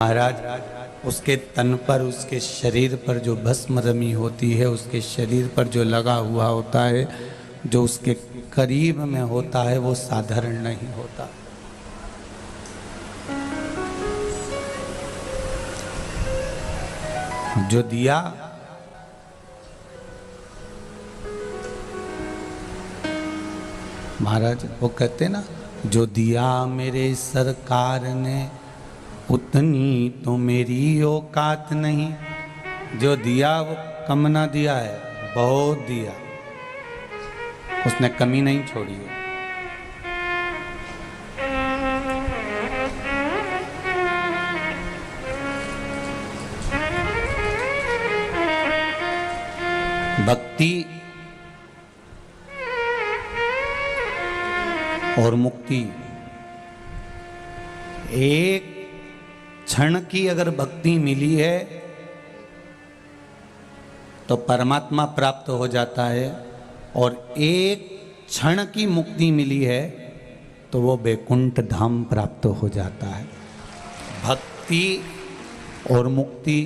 महाराज उसके तन पर, उसके शरीर पर जो भस्म रमी होती है, उसके शरीर पर जो लगा हुआ होता है, जो उसके करीब में होता है, वो साधारण नहीं होता। जो दिया महाराज वो कहते ना, जो दिया मेरे सरकार ने उतनी तो मेरी औकात नहीं। जो दिया वो कम ना दिया है, बहुत दिया, उसने कमी नहीं छोड़ी है। भक्ति और मुक्ति, एक क्षण की अगर भक्ति मिली है तो परमात्मा प्राप्त हो जाता है, और एक क्षण की मुक्ति मिली है तो वो वैकुंठ धाम प्राप्त हो जाता है। भक्ति और मुक्ति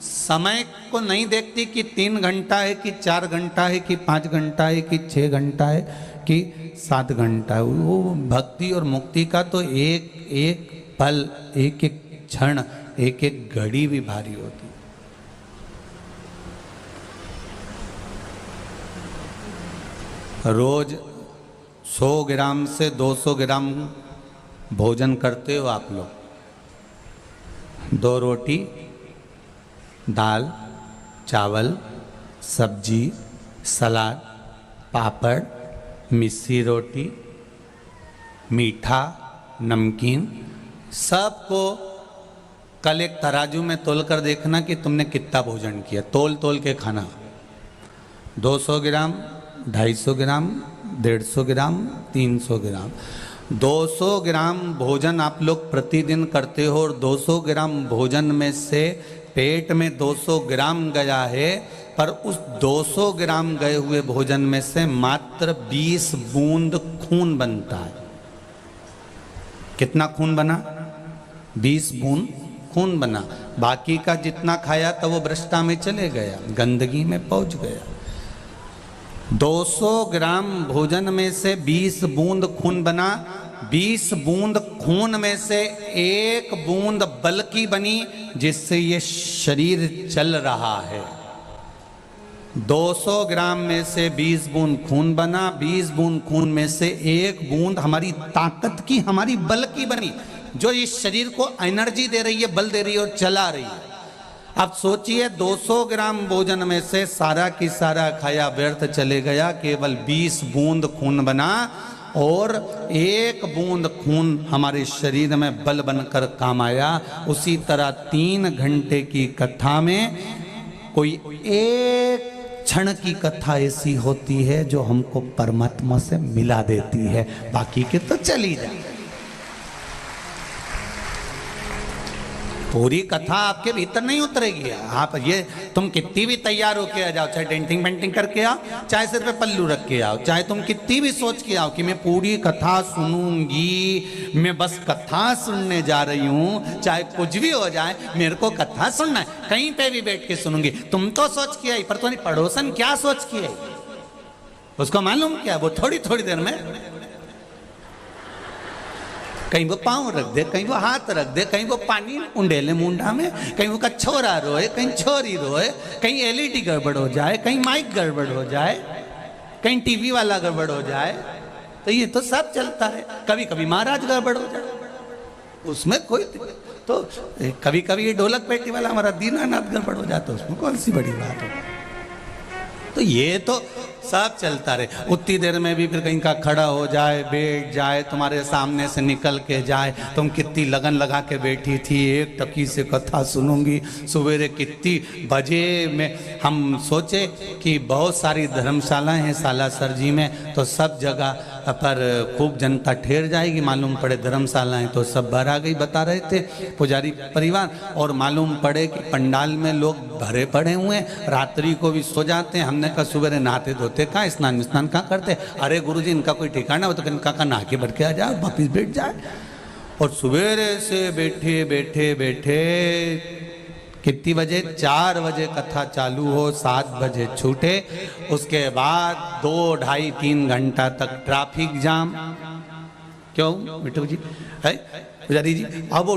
समय को नहीं देखती कि 3 घंटा है कि 4 घंटा है कि 5 घंटा है कि 6 घंटा है कि 7 घंटा है। वो भक्ति और मुक्ति का तो एक एक पल, एक एक क्षण, एक एक घड़ी भी भारी होती। रोज 100 ग्राम से 200 ग्राम भोजन करते हो आप लोग। 2 रोटी, दाल, चावल, सब्जी, सलाद, पापड़, मिस्सी रोटी, मीठा, नमकीन, सबको कल एक तराजू में तोल कर देखना कि तुमने कितना भोजन किया। तोल तोल के खाना। 200 ग्राम, 250 ग्राम, 150 ग्राम, 300 ग्राम। 200 ग्राम भोजन आप लोग प्रतिदिन करते हो, और 200 ग्राम भोजन में से पेट में 200 ग्राम गया है, पर उस 200 ग्राम गए हुए भोजन में से मात्र 20 बूंद खून बनता है। कितना खून बना? 20 बूंद खून बना। बाकी का जितना खाया था वो भ्रष्टा में चले गया, गंदगी में पहुंच गया। 200 ग्राम भोजन में से 20 बूंद खून बना। 20 बूंद खून में से 1 बूंद बल की बनी, जिससे ये शरीर चल रहा है। 200 ग्राम में से 20 बूंद खून बना। 20 बूंद खून में से 1 बूंद हमारी ताकत की, हमारी बल की बनी, जो इस शरीर को एनर्जी दे रही है, बल दे रही है और चला रही है। अब सोचिए, 200 ग्राम भोजन में से सारा की सारा खाया व्यर्थ चले गया, केवल 20 बूंद खून बना, और 1 बूंद खून हमारे शरीर में बल बनकर काम आया। उसी तरह 3 घंटे की कथा में कोई एक क्षण की कथा ऐसी होती है जो हमको परमात्मा से मिला देती है, बाकी के तो चली जाए। पूरी कथा आपके भीतर नहीं उतरेगी। आप ये तुम कितनी भी तैयार होके आ जाओ, चाहे डेंटिंग पेंटिंग करके आओ, चाहे सिर पे पल्लू रख के आओ, चाहे तुम कितनी भी सोच के आओ कि मैं पूरी कथा सुनूंगी, मैं बस कथा सुनने जा रही हूँ, चाहे कुछ भी हो जाए, मेरे को कथा सुनना है, कहीं पे भी बैठ के सुनूंगी। तुम तो सोच के आई, पर तुम्हारी पड़ोसन क्या सोच के आई, उसको मालूम क्या? वो थोड़ी थोड़ी देर में कहीं वो पाँव रख दे, कहीं वो हाथ रख दे, कहीं वो पानी उंडेले मुंडा में, कहीं वो का छोरा रोए, कहीं छोरी रोए, कहीं एलईडी गड़बड़ हो जाए, कहीं माइक गड़बड़ हो जाए, कहीं टीवी वाला गड़बड़ हो जाए। तो ये तो सब चलता है। कभी कभी महाराज गड़बड़ हो जाए, उसमें कोई तो कभी कभी ये ढोलक पेटी वाला हमारा दीनानाथ गड़बड़ हो जाता है, उसमें कौन सी बड़ी बात है। तो ये तो सब चलता रहे। उतनी देर में भी फिर कहीं का खड़ा हो जाए, बैठ जाए, तुम्हारे सामने से निकल के जाए। तुम कितनी लगन लगा के बैठी थी, एक टकी से कथा सुनूंगी, सवेरे कितनी बजे में हम सोचे कि बहुत सारी धर्मशालाएं हैं सालासर जी में, तो सब जगह पर खूब जनता ठहर जाएगी। मालूम पड़े धर्मशालाएं तो सब बाहर आ गई, बता रहे थे पुजारी परिवार, और मालूम पड़े कि पंडाल में लोग भरे पड़े हुए हैं, रात्रि को भी सो जाते हैं। हमने कहा सुबह नहाते धोते कहाँ, स्नान कहाँ करते? अरे गुरुजी इनका कोई ठिकाना हो तो इनका नहा के बैठ के आ जाए, वापिस बैठ जाए। और सवेरे से बैठे बैठे बैठे कितनी बजे, 4 बजे कथा चालू हो, 7 बजे छूटे, उसके बाद 2, 2.5, 3 घंटा तक ट्रैफिक जाम। क्यों बिट्टू जी, है पुजारी जी? अब वो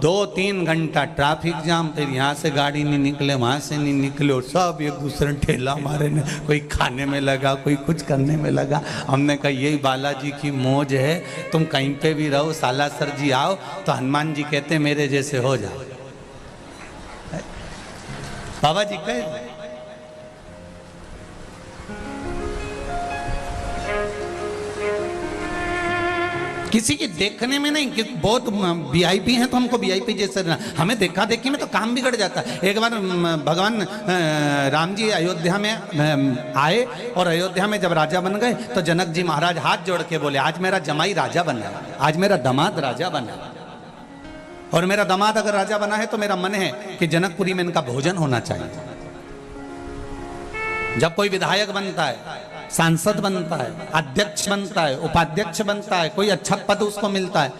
2-3 घंटा ट्रैफिक जाम, फिर यहाँ से गाड़ी नहीं निकले, वहाँ से नहीं निकले, और सब एक दूसरे ठेला मारे ने, कोई खाने में लगा, कोई कुछ करने में लगा। हमने कहा यही बालाजी की मौज है, तुम कहीं पे भी रहो, सालासर जी आओ तो हनुमान जी कहते मेरे जैसे हो जाओ। बाबा जी कहे किसी की देखने में नहीं कि बहुत वीआईपी हैं तो हमको वीआईपी जैसे रहना, हमें देखा देखी में तो काम बिगड़ जाता है। एक बार भगवान राम जी अयोध्या में आए और अयोध्या में जब राजा बन गए तो जनक जी महाराज हाथ जोड़ के बोले आज मेरा जमाई राजा बना, आज मेरा दामाद राजा बना, और मेरा दामाद अगर राजा बना है तो मेरा मन है कि जनकपुरी में इनका भोजन होना चाहिए। जब कोई विधायक बनता है, सांसद बनता है, अध्यक्ष बनता है, उपाध्यक्ष बनता है, कोई अच्छा पद उसको मिलता है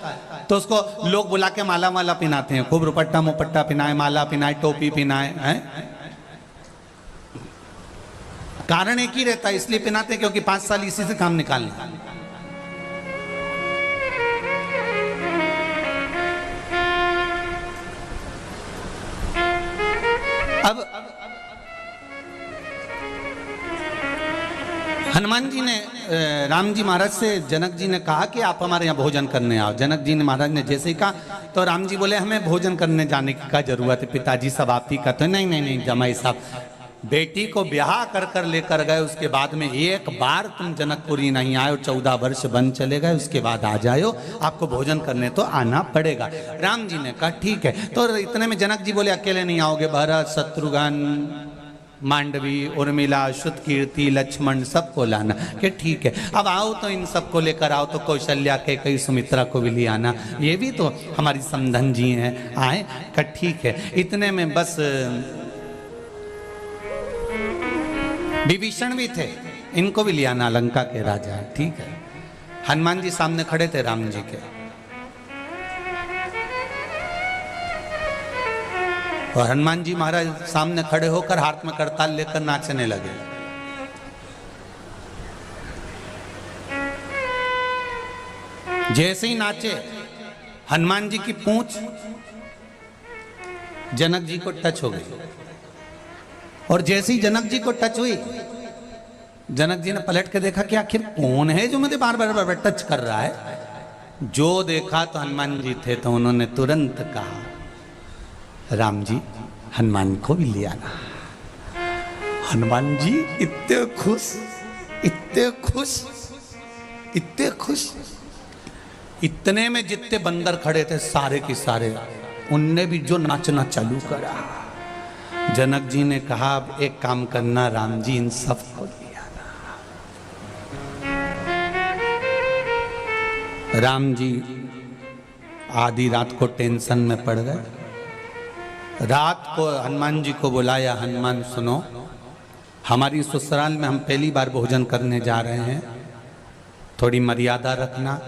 तो उसको लोग बुला के माला माला पिनाते हैं, खूब रुपट्टा मुपट्टा पिनाए, माला पिनाए, टोपी पिनाए हैं। कारण एक ही रहता है, इसलिए पिनाते हैं क्योंकि 5 साल इसी से काम निकालना। अब हनुमान जी ने राम जी महाराज से जनक जी ने कहा कि आप हमारे यहाँ भोजन करने आओ। जनक जी ने महाराज ने जैसे ही कहा तो राम जी बोले हमें भोजन करने जाने की क्या जरूरत है, पिताजी सब आप ही का। तो नहीं नहीं नहीं जमाई साहब, बेटी को ब्याह कर कर लेकर गए, उसके बाद में एक बार तुम जनकपुरी नहीं आए, 14 वर्ष बन चले गए, उसके बाद आ जाओ, आपको भोजन करने तो आना पड़ेगा। राम जी ने कहा ठीक है। तो इतने में जनक जी बोले अकेले नहीं आओगे, भरत, शत्रुघ्न, मांडवी, उर्मिला, श्रुतकीर्ति, लक्ष्मण सबको लाना। कि ठीक है, अब आओ तो इन सबको लेकर आओ, तो कौशल्या के कई सुमित्रा को भी ले आना, ये भी तो हमारी समधन जी हैं, आए। का ठीक है। इतने में बस विभीषण भी थे, इनको भी ले आना, लंका के राजा। ठीक है। हनुमान जी सामने खड़े थे राम जी के, और हनुमान जी महाराज सामने खड़े होकर हाथ में करताल लेकर नाचने लगे। जैसे ही नाचे, हनुमान जी की पूंछ जनक जी को टच हो गई, और जैसे ही जनक जी को टच हुई, जनक जी ने पलट के देखा कि आखिर कौन है जो मुझे बार बार टच कर रहा है। जो देखा तो हनुमान जी थे, तो उन्होंने तुरंत कहा राम जी हनुमान को भी ले आना। हनुमान जी इतने खुश, इतने खुश, इतने खुश। इतने में जितने बंदर खड़े थे सारे के सारे, उनने भी जो नाचना चालू करा। जनक जी ने कहा अब एक काम करना राम जी, इन सब को ले आना। राम जी आधी रात को टेंशन में पड़ गए। रात को हनुमान जी को बुलाया, हनुमान सुनो, हमारी ससुराल में हम पहली बार भोजन करने जा रहे हैं, थोड़ी मर्यादा रखना,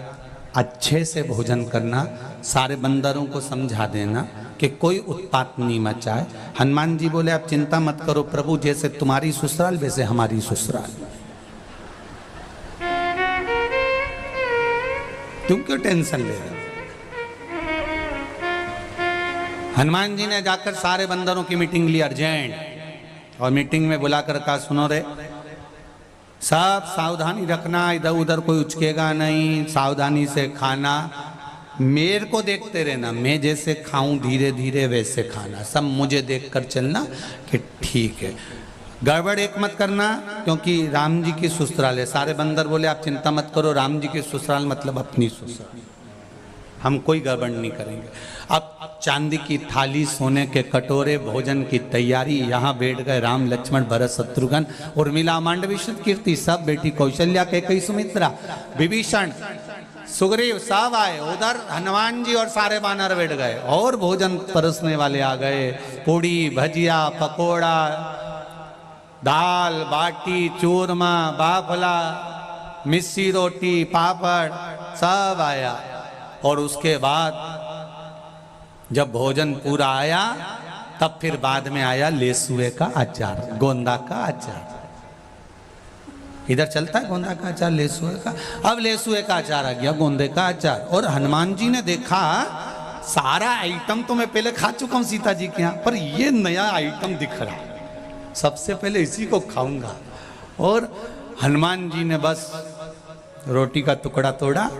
अच्छे से भोजन करना, सारे बंदरों को समझा देना कि कोई उत्पात नहीं मचाए। हनुमान जी बोले आप चिंता मत करो प्रभु, जैसे तुम्हारी ससुराल वैसे हमारी ससुराल। तुम क्यों टेंशन ले रहे हो? हनुमान जी ने जाकर सारे बंदरों की मीटिंग ली अर्जेंट, और मीटिंग में बुलाकर कहा सुनो रे, सब सावधानी रखना, इधर उधर कोई उचकेगा नहीं, सावधानी से खाना, मेरे को देखते रहना, मैं जैसे खाऊं धीरे धीरे वैसे खाना, सब मुझे देखकर चलना कि ठीक है। गड़बड़ एक मत करना क्योंकि राम जी की ससुराल है। सारे बंदर बोले आप चिंता मत करो, राम जी की ससुराल मतलब अपनी ससुराल, हम कोई गड़बड़ नहीं करेंगे। अब चांदी की थाली, सोने के कटोरे, भोजन की तैयारी, यहाँ बैठ गए राम, लक्ष्मण, भरत, शत्रुघ्न, उर्मिला, मांडवी, श्रुतकीर्ति, सब बेटी कौशल्या, कैकेयी, सुमित्रा, विभीषण, सुग्रीव, सब आए। उधर हनुमान जी और सारे वानर बैठ गए, और भोजन परोसने वाले आ गए, पूड़ी, भजिया, पकोड़ा, दाल बाटी, चूरमा, बाफला, मिस्सी रोटी, पापड़, सब आया। और उसके बाद जब भोजन पूरा आया तब फिर बाद में आया लेसुए का अचार, गोंदा का अचार। इधर चलता है गोंदा का अचार, लेसुए का। अब लेसुए का अचार आ गया, गोंदे का अचार। और हनुमान जी ने देखा सारा आइटम तो मैं पहले खा चुका हूं सीता जी के यहाँ, पर ये नया आइटम दिख रहा, सबसे पहले इसी को खाऊंगा। और हनुमान जी ने बस रोटी का टुकड़ा तोड़ा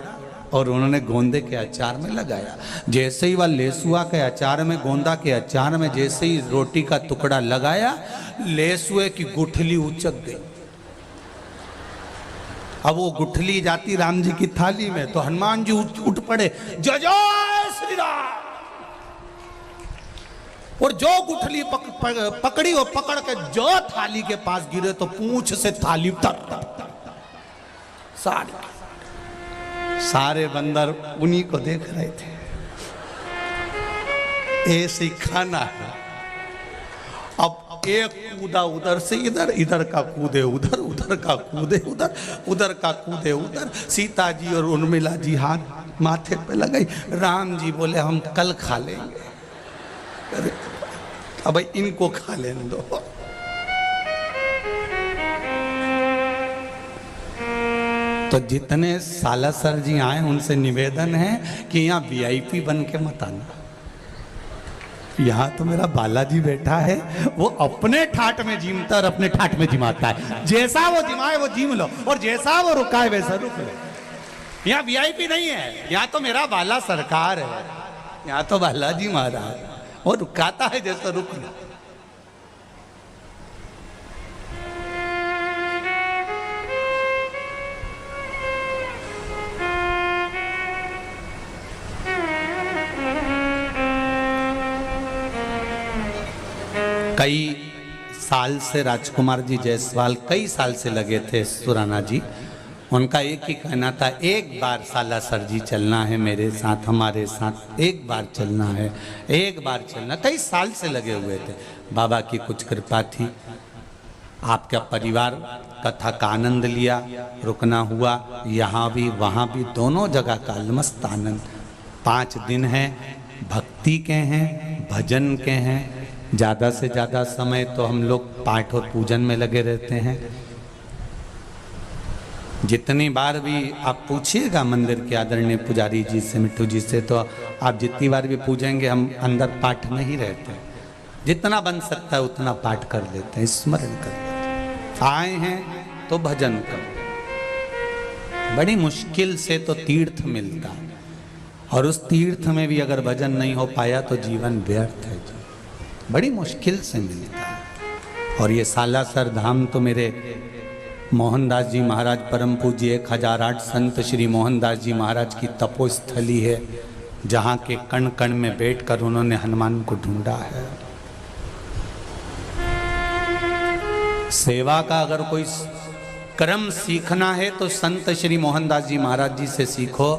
और उन्होंने गोंदे के अचार में लगाया। जैसे ही वह लेसुआ के अचार में, गोंदा के अचार में जैसे ही रोटी का टुकड़ा लगाया, लेसुए की गुठली उचक गई। अब वो गुठली जाती राम जी की थाली में, तो हनुमान जी उठ पड़े, जय जय श्री राम। और जो गुठली पकड़ी, वो पकड़ के जो थाली के पास गिरे तो पूंछ से थाली सारे बंदर उन्हीं को देख रहे थे। ऐसे खाना है। अब एक कूदा उधर से इधर, इधर का कूदे उधर, उधर का कूदे उधर, उधर का कूदे उधर। सीता जी और उर्मिला जी हाथ माथे पे लगाई। राम जी बोले हम कल खा लेंगे, अब इनको खा लेने दो। तो जितने सालासर जी आए उनसे निवेदन है कि यहाँ वीआईपी बन के मत आना। यहाँ तो मेरा बालाजी बैठा है, वो अपने ठाट में जीमता और अपने ठाट में जिमाता है। जैसा वो जिमाए वो जीम लो, और जैसा वो रुकाए वैसा रुक लो। यहाँ वीआईपी नहीं है, यहाँ तो मेरा बाला सरकार है, यहाँ तो बालाजी महाराज, वो रुकाता है जैसा रुक लो। कई साल से राजकुमार जी जायसवाल कई साल से लगे थे सुराना जी। उनका एक ही कहना था, एक बार सालासर जी चलना है मेरे साथ, हमारे साथ एक बार चलना है, एक बार चलना। कई साल से लगे हुए थे। बाबा की कुछ कृपा थी, आपका परिवार कथा का आनंद लिया, रुकना हुआ यहाँ भी वहाँ भी, दोनों जगह का अलमस्त आनंद। 5 दिन हैं, भक्ति के हैं, भजन के हैं। ज़्यादा से ज़्यादा समय तो हम लोग पाठ और पूजन में लगे रहते हैं। जितनी बार भी आप पूछिएगा मंदिर के आदरणीय पुजारी जी से, मिट्टू जी से, तो आप जितनी बार भी पूजेंगे हम अंदर पाठ नहीं रहते। जितना बन सकता है उतना पाठ कर लेते हैं, स्मरण कर लेते हैं। आए हैं तो भजन करो। बड़ी मुश्किल से तो तीर्थ मिलता है, और उस तीर्थ में भी अगर भजन नहीं हो पाया तो जीवन व्यर्थ है। बड़ी मुश्किल से मिलता है। और ये सालासर धाम तो मेरे मोहनदास जी महाराज परम पूज्य 1008 संत श्री मोहनदास जी महाराज की तपोस्थली है, जहाँ के कण कण में बैठकर उन्होंने हनुमान को ढूंढा है। सेवा का अगर कोई क्रम सीखना है तो संत श्री मोहनदास जी महाराज जी से सीखो।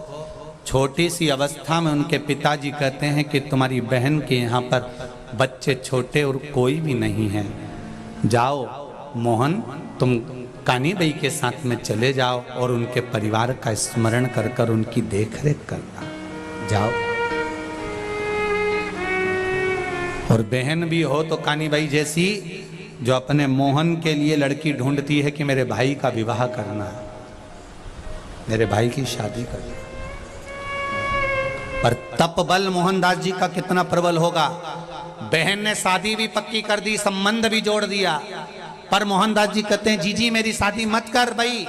छोटी सी अवस्था में उनके पिताजी कहते हैं कि तुम्हारी बहन के यहाँ पर बच्चे छोटे और कोई भी नहीं है, जाओ मोहन तुम कानी बाई के साथ में चले जाओ और उनके परिवार का स्मरण कर कर उनकी देखरेख करना, जाओ। और बहन भी हो तो कानी बाई जैसी, जो अपने मोहन के लिए लड़की ढूंढती है कि मेरे भाई का विवाह करना है, मेरे भाई की शादी करना। पर तप बल मोहनदास जी का कितना प्रबल होगा। बहन ने शादी भी पक्की कर दी, संबंध भी जोड़ दिया, पर मोहनदास जी कहते हैं जीजी मेरी शादी मत कर भाई,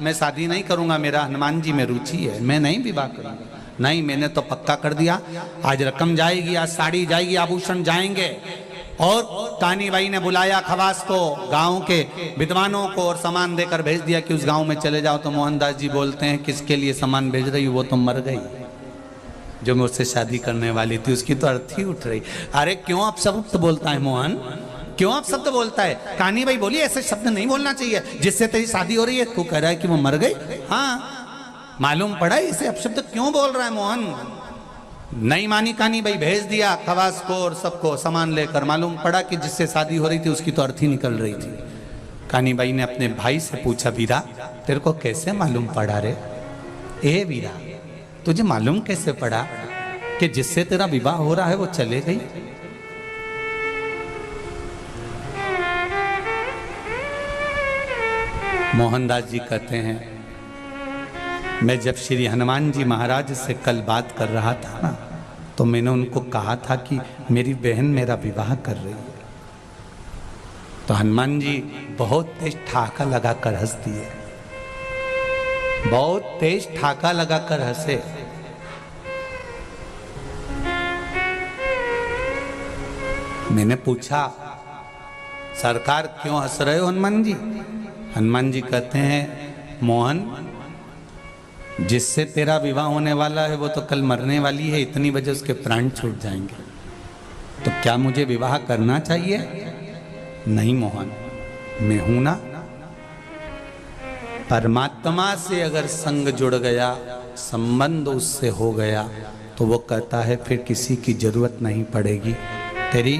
मैं शादी नहीं करूंगा, मेरा हनुमान जी में रुचि है, मैं नहीं विवाह करूंगा। नहीं, मैंने तो पक्का कर दिया, आज रकम जाएगी, आज साड़ी जाएगी, आभूषण जाएंगे। और कानी बाई ने बुलाया खवास को, गांव के विद्वानों को, और सामान देकर भेज दिया कि उस गांव में चले जाओ। तो मोहनदास जी बोलते हैं किसके लिए सामान भेज रही, वो तो मर गई, जो मुझसे शादी करने वाली थी उसकी तो अर्थी उठ रही। अरे क्यों आप शब्द बोलता है मोहन, क्यों आप शब्द बोलता है? कानी बाई बोली ऐसे शब्द नहीं बोलना चाहिए, जिससे तेरी शादी हो रही है तू कह रहा है कि वो मर गई। हाँ मालूम पड़ा इसे अपशब्द क्यों बोल रहा है मोहन। नहीं मानी कानी बाई, भेज दिया खवास को और सबको सामान लेकर। मालूम पड़ा कि जिससे शादी हो रही थी उसकी तो अर्थी निकल रही थी। कानी बाई ने अपने भाई से पूछा, वीरा तेरे को कैसे मालूम पड़ा रे? ए वीरा तुझे मालूम कैसे पड़ा कि जिससे तेरा विवाह हो रहा है वो चले गई? मोहनदास जी कहते हैं, मैं जब श्री हनुमान जी महाराज से कल बात कर रहा था ना, तो मैंने उनको कहा था कि मेरी बहन मेरा विवाह कर रही है। तो हनुमान जी बहुत तेज ठाका लगाकर हंस दिए, बहुत तेज ठाका लगाकर हंसे। मैंने पूछा, सरकार क्यों हंस रहे हो हनुमान जी? हनुमान जी कहते हैं, मोहन, जिससे तेरा विवाह होने वाला है वो तो कल मरने वाली है, इतनी वजह उसके प्राण छूट जाएंगे, तो क्या मुझे विवाह करना चाहिए? नहीं मोहन, मैं हूं ना। परमात्मा से अगर संग जुड़ गया, संबंध उससे हो गया, तो वो कहता है फिर किसी की जरूरत नहीं पड़ेगी। तेरी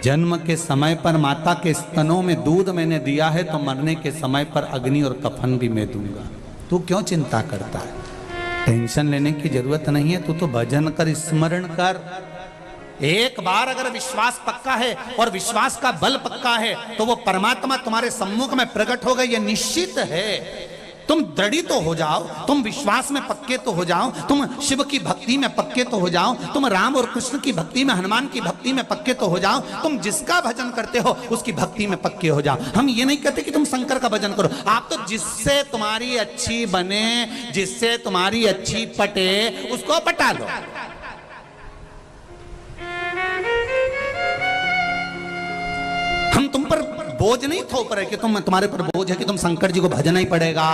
जन्म के समय पर माता के स्तनों में दूध मैंने दिया है, तो मरने के समय पर अग्नि और कफन भी मैं दूंगा। तू क्यों चिंता करता है? टेंशन लेने की जरूरत नहीं है। तू तो भजन कर, स्मरण कर। एक बार अगर विश्वास पक्का है और विश्वास का बल पक्का है, तो वो परमात्मा तुम्हारे सम्मुख में प्रकट होगा, ये निश्चित है। तुम दृढ़ित तो हो जाओ, तुम विश्वास में पक्के तो हो जाओ, तुम शिव की भक्ति में पक्के तो हो जाओ, तुम राम और कृष्ण की भक्ति में, हनुमान की भक्ति में पक्के तो हो जाओ, तुम जिसका भजन करते हो उसकी भक्ति में पक्के हो जाओ। हम ये नहीं कहते कि तुम शंकर का भजन करो, आप तो जिससे तुम्हारी अच्छी बने, जिससे तुम्हारी अच्छी पटे, उसको पटा लो। हम तुम पर बोझ नहीं थोप रहे कि तुम्हारे पर बोझ है कि तुम शंकर जी को भजना ही पड़ेगा,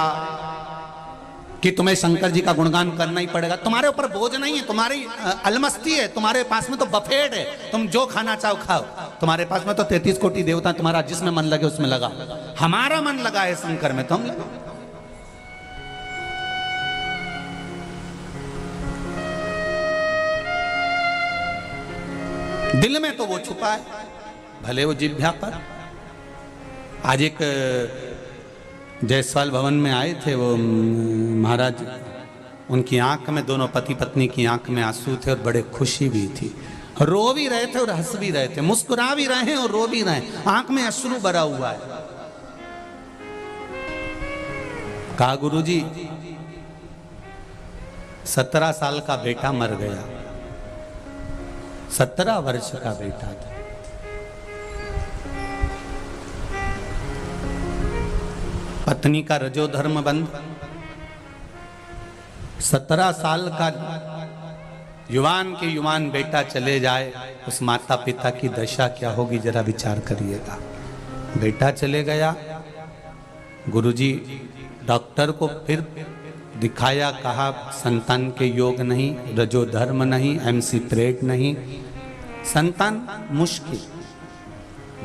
कि तुम्हें शंकर जी का गुणगान करना ही पड़ेगा। तुम्हारे ऊपर बोझ नहीं है, तुम्हारी अलमस्ती है, तुम्हारे पास में तो बफेट है, तुम जो खाना चाहो खाओ। तुम्हारे पास में तो 33 कोटि देवता, तुम्हारा जिसमें मन लगे उसमें लगा। हमारा मन लगा है शंकर में, तुम दिल में तो वो छुपा है, भले वो जिभ्या पर। आज एक जायसवाल भवन में आए थे वो महाराज, उनकी आंख में, दोनों पति पत्नी की आंख में आंसू थे और बड़े खुशी भी थी, रो भी रहे थे और हंस भी रहे थे, मुस्कुरा भी रहे हैं और रो भी रहे हैं, आंख में अश्रु भरा हुआ है। कहा, गुरुजी 17 साल का बेटा मर गया, 17 वर्ष का बेटा था। पत्नी का रजोधर्म बंद, 17 साल का युवान के युवान बेटा चले जाए, उस माता पिता की दशा क्या होगी जरा विचार करिएगा। बेटा चले गया, गुरुजी डॉक्टर को फिर दिखाया, कहा संतान के योग नहीं, रजोधर्म नहीं, MC प्रेट नहीं, संतान मुश्किल,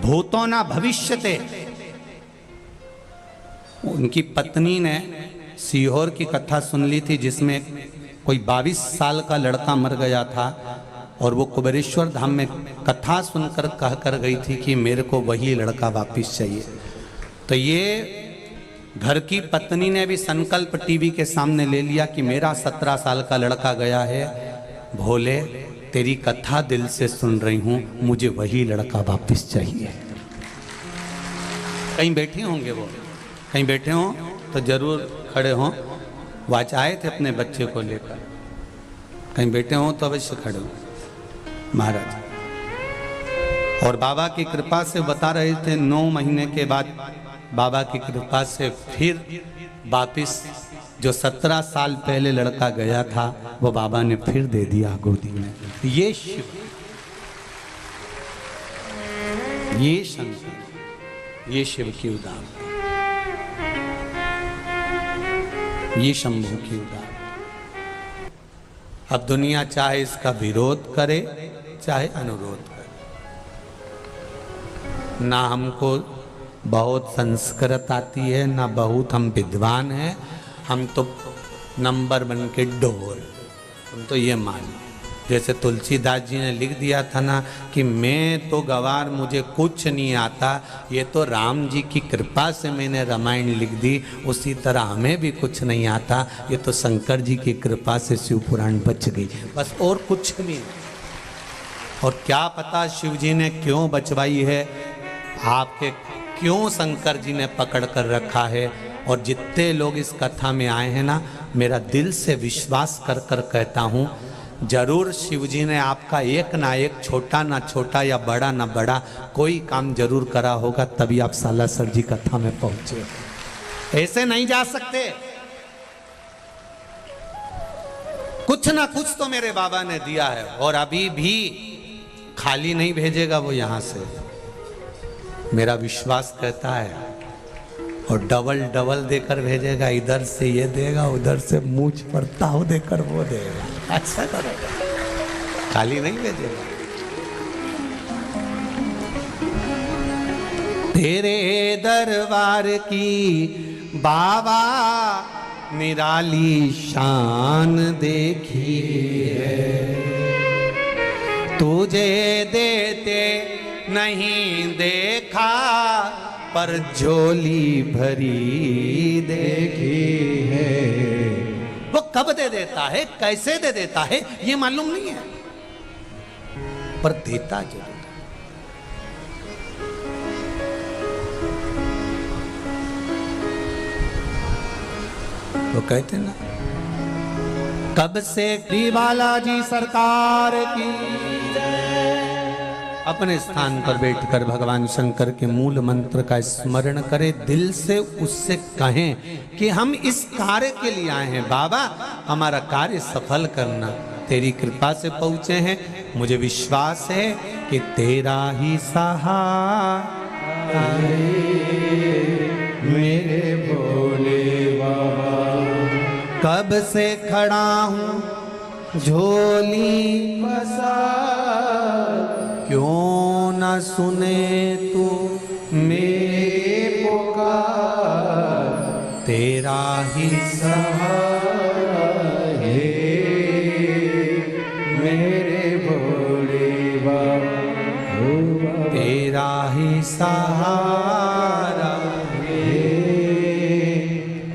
भूतो ना भविष्यते। उनकी पत्नी ने सीहोर की कथा सुन ली थी, जिसमें कोई 22 साल का लड़का मर गया था और वो कुबेरेश्वर धाम में कथा सुनकर कह कर गई थी कि मेरे को वही लड़का वापस चाहिए। तो ये घर की पत्नी ने भी संकल्प टीवी के सामने ले लिया कि मेरा 17 साल का लड़का गया है, भोले तेरी कथा दिल से सुन रही हूँ, मुझे वही लड़का वापस चाहिए। कहीं बैठे होंगे वो, कहीं बैठे हों तो जरूर खड़े हों। वो आज आए थे अपने बच्चे को लेकर, कहीं बैठे हों तो अवश्य खड़े हों महाराज। और बाबा की कृपा से बता रहे थे, 9 महीने के बाद बाबा की कृपा से फिर वापिस जो 17 साल पहले लड़का गया था वो बाबा ने फिर दे दिया गोदी में। ये शिव, ये शंकर, ये शिव की उदाहरण, ये शंभू की उदाहरण। अब दुनिया चाहे इसका विरोध करे चाहे अनुरोध करे, ना हमको बहुत संस्कृत आती है, ना बहुत हम विद्वान हैं, हम तो नंबर बन के डोर, हम तो ये मानो। जैसे तुलसीदास जी ने लिख दिया था ना कि मैं तो गवार, मुझे कुछ नहीं आता, ये तो राम जी की कृपा से मैंने रामायण लिख दी, उसी तरह हमें भी कुछ नहीं आता, ये तो शंकर जी की कृपा से शिव पुराण बच गई, बस और कुछ भी नहीं। और क्या पता शिव जी ने क्यों बचवाई है, आपके क्यों शंकर जी ने पकड़ कर रखा है। और जितने लोग इस कथा में आए हैं ना, मेरा दिल से विश्वास कर कर कहता हूँ, जरूर शिव जी ने आपका एक ना एक, छोटा ना छोटा या बड़ा ना बड़ा, कोई काम जरूर करा होगा, तभी आप सालासर जी कथा में पहुंचे। ऐसे नहीं जा सकते, कुछ ना कुछ तो मेरे बाबा ने दिया है, और अभी भी खाली नहीं भेजेगा वो यहां से, मेरा विश्वास कहता है। और डबल डबल देकर भेजेगा, इधर से ये देगा, उधर से मूंछ पर ताव देकर वो देगा, ऐसा करेगा, खाली नहीं भेजेगा। तेरे दरबार की बाबा निराली शान देखी है, तुझे देते नहीं देखा, पर झोली भरी देखी है। वो कब दे देता है, कैसे दे देता है, ये मालूम नहीं है, पर देता जरूर। वो कहते ना, कब से श्री बालाजी सरकार की, अपने स्थान पर बैठकर भगवान शंकर के मूल मंत्र का स्मरण करें, दिल से उससे कहें कि हम इस कार्य के लिए आए हैं बाबा, हमारा कार्य सफल करना, तेरी कृपा से पहुंचे हैं, मुझे विश्वास है कि तेरा ही सहारा मेरे भोले बाबा, कब से खड़ा हूँ झोली बसा, क्यों न सुने तू मेरे पुकार, तेरा ही सहारा है मेरे भोले बाबा, तेरा ही सहारा है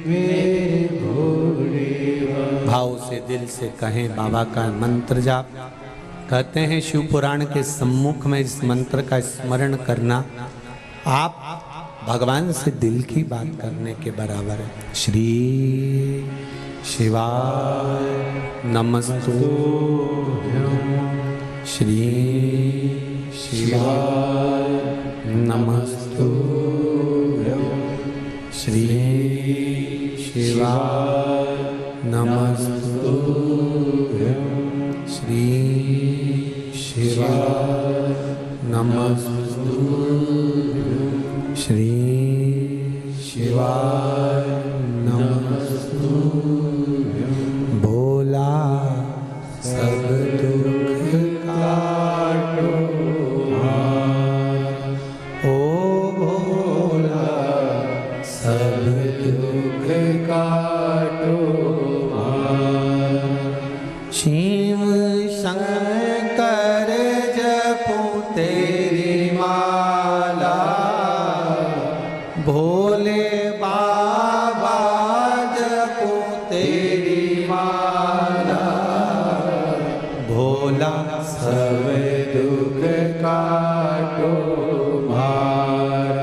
मेरे भोले बाबा। भाव से दिल से कहें बाबा का मंत्र जाप। कहते हैं शिव पुराण के सम्मुख में इस मंत्र का स्मरण करना आप भगवान से दिल की बात करने के बराबर है। श्री शिवाय नमस्तुभ्यं, श्री शिवाय नमस्तुभ्यं, श्री शिवाय नमस्तुभ्यं, श्री शिवाय नमस्तुभ्यं, श्री शिवाय नमस्तुभ्यं। भोला सब दुख काटो ओ भोला सब दुख काटो, शिव शंकर जपू तेरी माला, भोले बाबा जपू तेरी माला, भोला सब दुख काटो भार,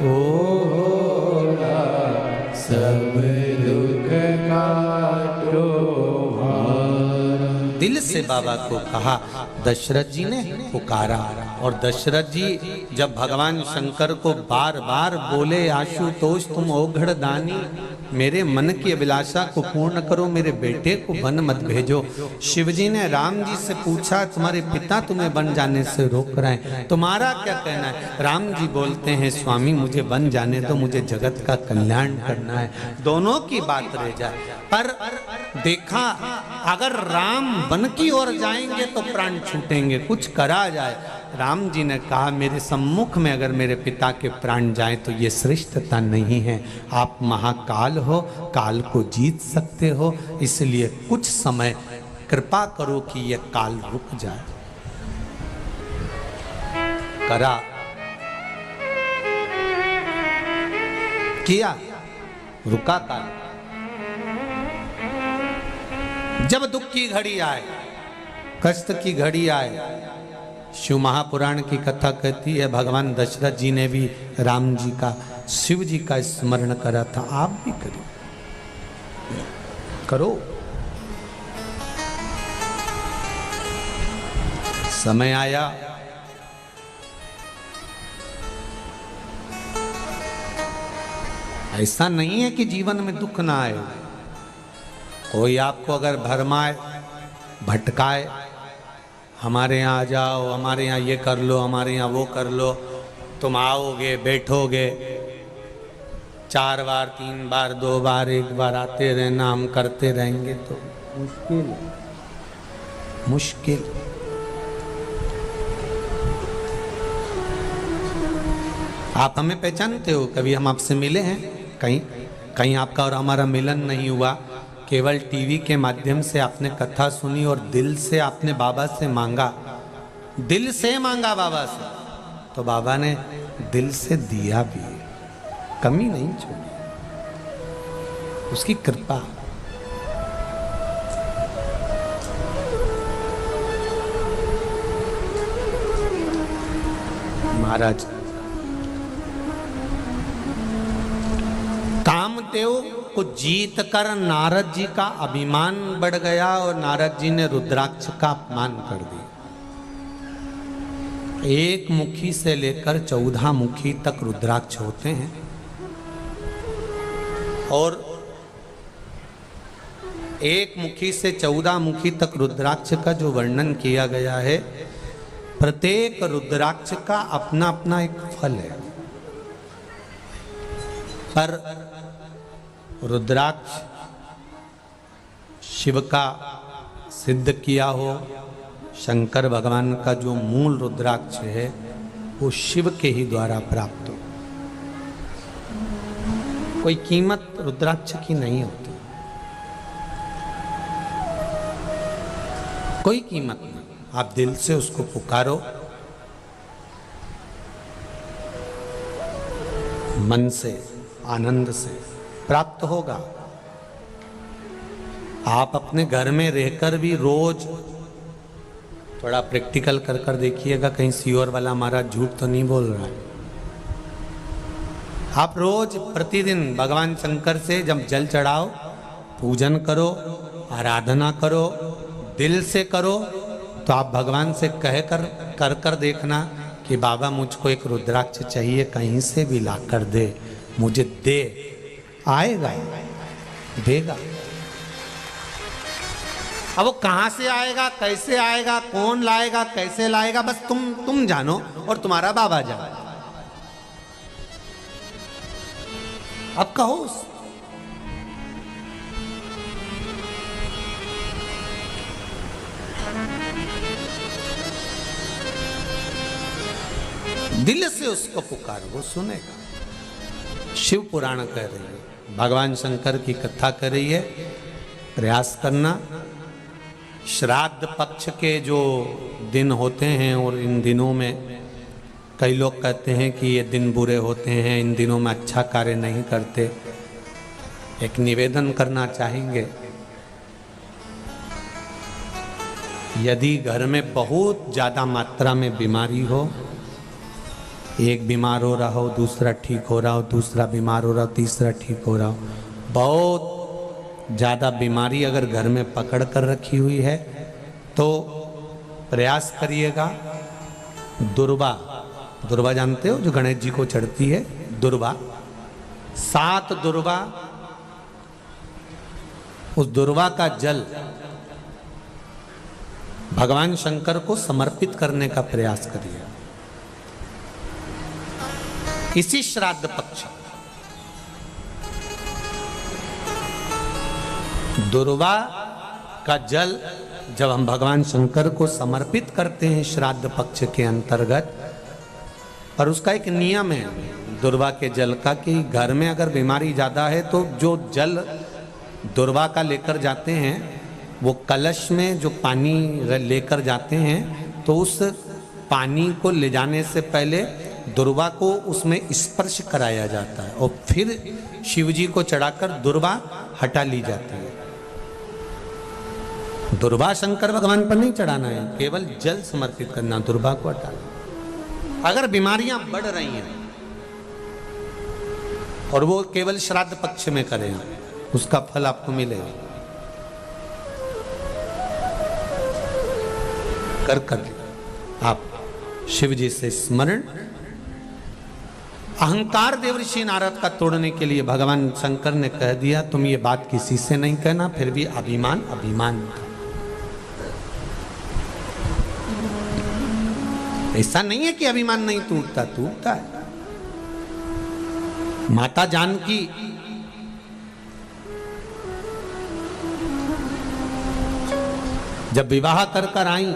ओ भोला सब दुख काटो भार। दिल से बाबा को कहा, दशरथ जी ने पुकारा, और दशरथ जी जब भगवान शंकर को बार बार बोले, आशुतोष तुम ओघड़ दानी, मेरे मन की अभिलाषा को पूर्ण करो, मेरे बेटे को वन मत भेजो। शिवजी ने राम जी से पूछा, तुम्हारे पिता तुम्हें वन जाने से रोक रहे हैं, तुम्हारा क्या कहना है? राम जी बोलते हैं, स्वामी मुझे वन जाने दो, मुझे जगत का कल्याण करना है। दोनों की बात रह जाए, पर देखा अगर राम वन की ओर जाएंगे तो प्राण छूटेंगे, कुछ करा जाए। राम जी ने कहा, मेरे सम्मुख में अगर मेरे पिता के प्राण जाएं तो ये श्रेष्ठता नहीं है। आप महाकाल हो, काल को जीत सकते हो, इसलिए कुछ समय कृपा करो कि यह काल रुक जाए। करा, किया, रुका काल। जब दुख की घड़ी आए, कष्ट की घड़ी आए, शिव महापुराण की कथा कहती है भगवान दशरथ जी ने भी राम जी का, शिव जी का स्मरण करा था। आप भी करो, करो। समय आया, ऐसा नहीं है कि जीवन में दुख ना आए। कोई आपको अगर भरमाए, भटकाए, हमारे यहाँ आ जाओ, हमारे यहाँ ये कर लो, हमारे यहाँ वो कर लो, तुम आओगे, बैठोगे, 4 बार 3 बार 2 बार 1 बार आते रहना, हम करते रहेंगे तो मुश्किल, मुश्किल। आप हमें पहचानते हो? कभी हम आपसे मिले हैं? कहीं कहीं आपका और हमारा मिलन नहीं हुआ। केवल टीवी के माध्यम से आपने कथा सुनी और दिल से आपने बाबा से मांगा, दिल से मांगा बाबा से, तो बाबा ने दिल से दिया भी, कमी नहीं छोड़ी। उसकी कृपा। महाराज कामदेव को जीत कर नारद जी का अभिमान बढ़ गया और नारद जी ने रुद्राक्ष का अपमान कर दिया। 1 मुखी से लेकर 14 मुखी तक रुद्राक्ष होते हैं और 1 मुखी से 14 मुखी तक रुद्राक्ष का जो वर्णन किया गया है, प्रत्येक रुद्राक्ष का अपना अपना एक फल है। पर रुद्राक्ष शिव का सिद्ध किया हो, शंकर भगवान का जो मूल रुद्राक्ष है वो शिव के ही द्वारा प्राप्त हो। कोई कीमत रुद्राक्ष की नहीं होती, कोई कीमत नहीं। आप दिल से उसको पुकारो, मन से, आनंद से प्राप्त होगा। आप अपने घर में रहकर भी रोज थोड़ा प्रैक्टिकल कर कर देखिएगा, कहीं सीओर वाला हमारा झूठ तो नहीं बोल रहा है। आप रोज प्रतिदिन भगवान शंकर से जब जल चढ़ाओ, पूजन करो, आराधना करो, दिल से करो, तो आप भगवान से कह कर देखना कि बाबा मुझको एक रुद्राक्ष चाहिए, कहीं से भी ला कर दे, मुझे दे। आएगा, देगा। अब वो कहां से आएगा, कैसे आएगा, कौन लाएगा, कैसे लाएगा, बस तुम जानो और तुम्हारा बाबा जानो। अब कहो, दिल से उसको पुकार, वो सुनेगा। शिव पुराण कह रही है, भगवान शंकर की कथा कर रही है। प्रयास करना। श्राद्ध पक्ष के जो दिन होते हैं और इन दिनों में कई लोग कहते हैं कि ये दिन बुरे होते हैं, इन दिनों में अच्छा कार्य नहीं करते। एक निवेदन करना चाहेंगे, यदि घर में बहुत ज़्यादा मात्रा में बीमारी हो, एक बीमार हो रहा हो, दूसरा ठीक हो रहा हो, दूसरा बीमार हो रहा हो, तीसरा ठीक हो रहा हो, बहुत ज़्यादा बीमारी अगर घर में पकड़ कर रखी हुई है तो प्रयास करिएगा। दुर्वा जानते हो, जो गणेश जी को चढ़ती है, दुर्वा, 7 दुर्वा, उस दुर्वा का जल भगवान शंकर को समर्पित करने का प्रयास करिए। इसी श्राद्ध पक्ष दुर्वा का जल जब हम भगवान शंकर को समर्पित करते हैं श्राद्ध पक्ष के अंतर्गत, पर उसका एक नियम है दुर्वा के जल का, कि घर में अगर बीमारी ज़्यादा है तो जो जल दुर्वा का लेकर जाते हैं वो कलश में जो पानी लेकर जाते हैं तो उस पानी को ले जाने से पहले दुर्वा को उसमें स्पर्श कराया जाता है और फिर शिव जी को चढ़ाकर दुर्वा हटा ली जाती है। दुर्वा शंकर भगवान पर नहीं चढ़ाना है, केवल जल समर्पित करना, दुर्वा को हटाना। अगर बीमारियां बढ़ रही हैं और वो केवल श्राद्ध पक्ष में करें, उसका फल आपको मिलेगा। कर आप शिव जी से स्मरण। अहंकार देवऋषि नारद का तोड़ने के लिए भगवान शंकर ने कह दिया तुम ये बात किसी से नहीं कहना, फिर भी अभिमान अभिमान था। ऐसा नहीं है कि अभिमान नहीं टूटता, टूटता है। माता जानकी जब विवाह कर कर आई,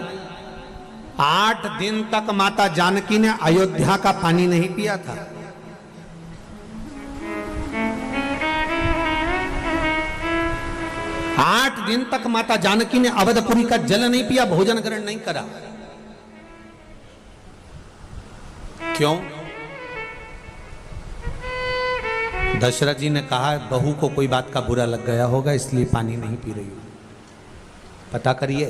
8 दिन तक माता जानकी ने अयोध्या का पानी नहीं पिया था। 8 दिन तक माता जानकी ने अवधपुरी का जल नहीं पिया, भोजन ग्रहण नहीं करा। क्यों? दशरथ जी ने कहा बहू को कोई बात का बुरा लग गया होगा इसलिए पानी नहीं पी रही हो। पता करिए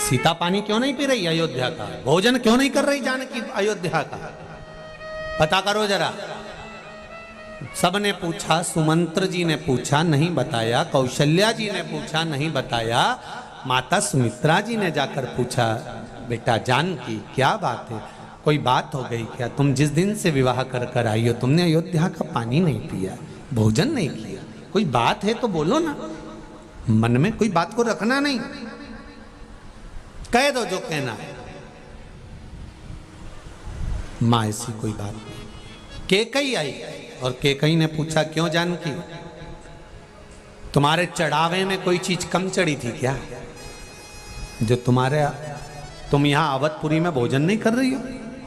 सीता पानी क्यों नहीं पी रही अयोध्या का, भोजन क्यों नहीं कर रही जानकी अयोध्या का, पता करो जरा। सबने पूछा, सुमंत्र जी ने पूछा नहीं बताया, कौशल्या जी ने पूछा नहीं बताया, माता सुमित्रा जी ने जाकर पूछा बेटा जानकी क्या बात है, कोई बात हो गई क्या? तुम जिस दिन से विवाह कर कर आई हो तुमने अयोध्या का पानी नहीं पिया, भोजन नहीं किया, कोई बात है तो बोलो ना, मन में कोई बात को रखना नहीं, कह दो जो कहना है। मां ऐसी कोई बात नहीं। केकई आई और केकई ने पूछा क्यों जानकी, तुम्हारे चढ़ावे में कोई चीज कम चढ़ी थी क्या, जो तुम यहां अवधपुरी में भोजन नहीं कर रही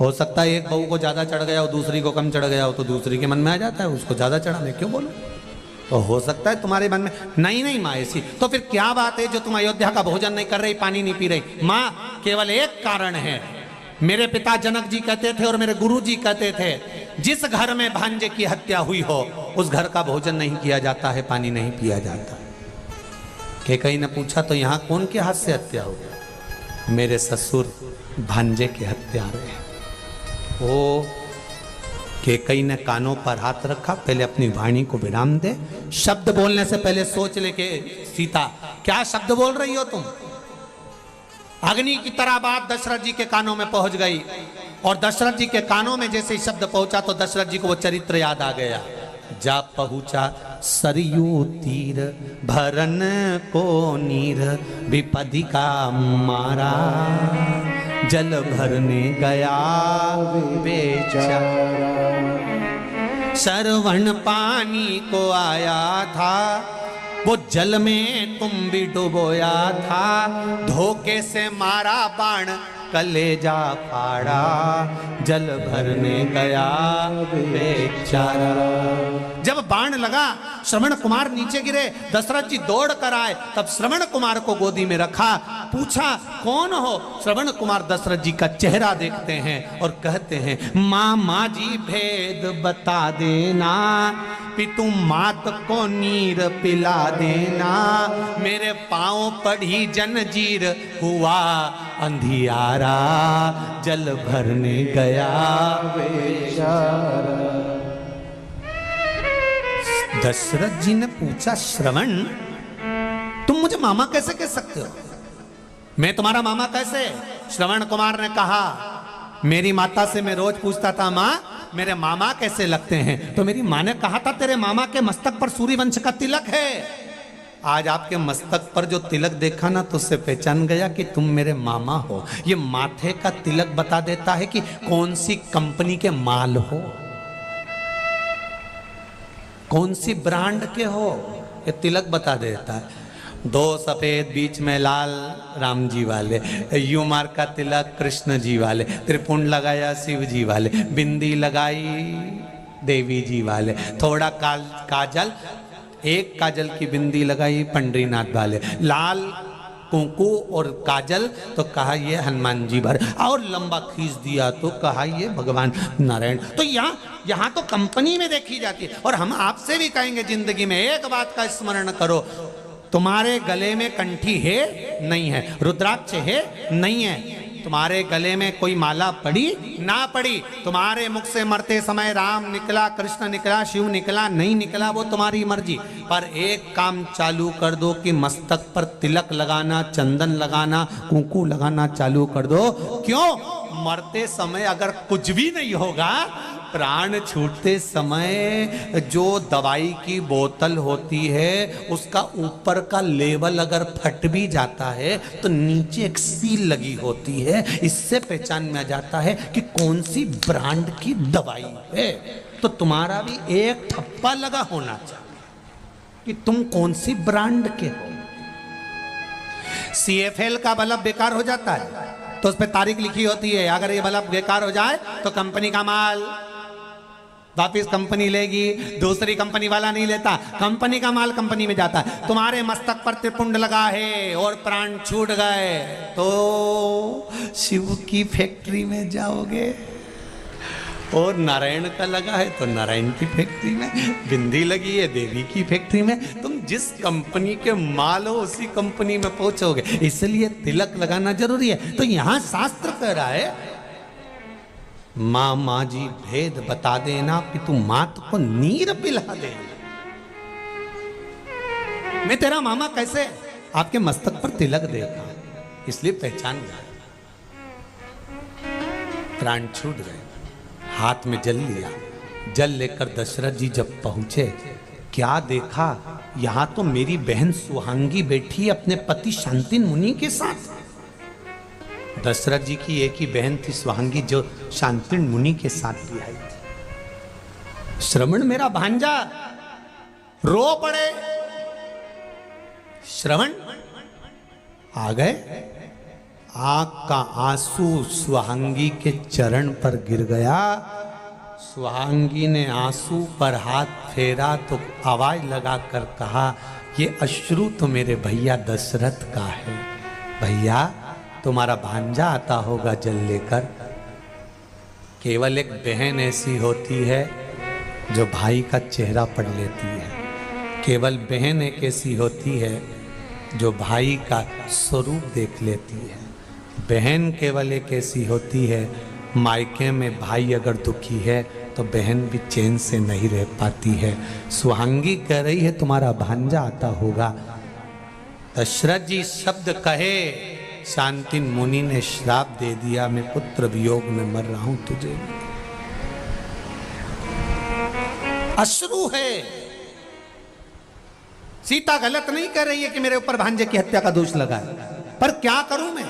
हो सकता है एक बहू को ज्यादा चढ़ गया हो, दूसरी को कम चढ़ गया हो, तो दूसरी के मन में आ जाता है उसको ज्यादा चढ़ा, मैं क्यों बोलूं? तो हो सकता है तुम्हारे मन में नहीं माँ ऐसी, तो फिर क्या बात है जो तुम अयोध्या का भोजन नहीं कर रही, पानी नहीं पी रही? माँ केवल एक कारण है, मेरे पिता जनक जी कहते थे और मेरे गुरु जी कहते थे जिस घर में भांजे की हत्या हुई हो उस घर का भोजन नहीं किया जाता है, पानी नहीं पिया जाता। केकई ने पूछा तो यहाँ कौन के हाथ से हत्या हो गया? मेरे ससुर भांजे के हत्यारे हैं। ओ केकई ने कानों पर हाथ रखा, पहले अपनी वाणी को विराम दे, शब्द बोलने से पहले सोच ले के सीता क्या शब्द बोल रही हो तुम? अग्नि की तरह बात दशरथ जी के कानों में पहुंच गई और दशरथ जी के कानों में जैसे ही शब्द पहुंचा तो दशरथ जी को वो चरित्र याद आ गया। जा पहुंचा सरयू तीर भरन को नीर विपदि का मारा, जल भरने गया बेचारा, श्रवण पानी को आया था, वो जल में तुम भी डुबोया था, धोखे से मारा बाण कलेजा फाड़ा, जल भरने गया बेचारा। जब बाण लगा श्रवण कुमार नीचे गिरे, दशरथ जी दौड़ कर आए, तब श्रवण कुमार को गोदी में रखा, पूछा कौन हो? श्रवण कुमार दशरथ जी का चेहरा देखते हैं और कहते हैं माँ जी भेद बता देना, पितु मात को नीर पिला देना, मेरे पांव पड़ी जंजीर हुआ अंधियारा, जल भरने गया बेचारा। दशरथ जी ने पूछा श्रवण तुम मुझे मामा कैसे कह सकते हो, मैं तुम्हारा मामा कैसे? श्रवण कुमार ने कहा मेरी माता से मैं रोज पूछता था माँ मेरे मामा कैसे लगते हैं, तो मेरी माँ ने कहा था तेरे मामा के मस्तक पर सूर्यवंश का तिलक है। आज आपके मस्तक पर जो तिलक देखा ना तो उससे पहचान गया कि तुम मेरे मामा हो। ये माथे का तिलक बता देता है कि कौन सी कंपनी के माल हो, कौन सी ब्रांड के हो, ये तिलक बता देता है। 2 सफेद बीच में लाल राम जी वाले, यू मार का तिलक कृष्ण जी वाले, त्रिपुंड लगाया शिव जी वाले, बिंदी लगाई देवी जी वाले, थोड़ा काजल एक काजल की बिंदी लगाई पंडरीनाथ वाले, लाल कुंकू और काजल तो कहा ये हनुमान जी भर, और लंबा खींच दिया तो कहा ये भगवान नारायण। तो यहाँ तो कंपनी में देखी जाती है। और हम आपसे भी कहेंगे जिंदगी में एक बात का स्मरण करो, तुम्हारे गले में कंठी है नहीं है, रुद्राक्ष है नहीं है, तुम्हारे गले में कोई माला पड़ी ना पड़ी, तुम्हारे मुख से मरते समय राम निकला, कृष्ण निकला, शिव निकला, नहीं निकला, वो तुम्हारी मर्जी। पर एक काम चालू कर दो कि मस्तक पर तिलक लगाना, चंदन लगाना, कुंकू लगाना चालू कर दो। क्यों? मरते समय अगर कुछ भी नहीं होगा, प्राण छूटते समय जो दवाई की बोतल होती है उसका ऊपर का लेवल अगर फट भी जाता है तो नीचे एक सील लगी होती है, इससे पहचान में आ जाता है कि कौन सी ब्रांड की दवाई है। तो तुम्हारा भी एक ठप्पा लगा होना चाहिए कि तुम कौन सी ब्रांड के हो। CFL का बल्ब बेकार हो जाता है तो उस पर तारीख लिखी होती है, अगर ये बल्ब बेकार हो जाए तो कंपनी का माल वापिस कंपनी लेगी, दूसरी कंपनी वाला नहीं लेता, कंपनी का माल कंपनी में जाता है। तुम्हारे मस्तक पर त्रिपुंड लगा है और प्राण छूट गए तो शिव की फैक्ट्री में जाओगे, और नारायण का लगा है तो नारायण की फैक्ट्री में, बिंदी लगी है देवी की फैक्ट्री में। तुम जिस कंपनी के माल हो उसी कंपनी में पहुंचोगे, इसलिए तिलक लगाना जरूरी है। तो यहां शास्त्र कह रहा है माँ जी भेद बता देना कि तू मात को नीर पिला दे। मैं तेरा मामा कैसे आपके मस्तक पर तिलक देखा, इसलिए पहचान गया। प्राण छूट गए, हाथ में जल लिया। जल लेकर दशरथ जी जब पहुंचे, क्या देखा, यहां तो मेरी बहन सुहांगी बैठी अपने पति शांतिन मुनि के साथ। दशरथ जी की एक ही बहन थी सुहांगी जो शांतिन मुनि के साथ भी आई थी। श्रवण मेरा भांजा रो पड़े, श्रवण आ गए, आंख का आंसू सुहांगी के चरण पर गिर गया। सुहांगी ने आंसू पर हाथ फेरा तो आवाज लगाकर कहा, ये अश्रु तो मेरे भैया दशरथ का है। भैया तुम्हारा भांजा आता होगा जल लेकर। केवल एक बहन ऐसी होती है जो भाई का चेहरा पढ़ लेती है, केवल बहन एक ऐसी होती है जो भाई का स्वरूप देख लेती है। बहन केवल एक ऐसी होती है, मायके में भाई अगर दुखी है तो बहन भी चैन से नहीं रह पाती है। सुहांगी कह रही है तुम्हारा भांजा आता होगा। दशरथ जी शब्द कहे, शांतिन मुनि ने श्राप दे दिया, मैं पुत्र वियोग में मर रहा हूं तुझे। अश्रु है। सीता गलत नहीं कर रही है कि मेरे ऊपर भांजे की हत्या का दोष लगा है, पर क्या करूं मैं।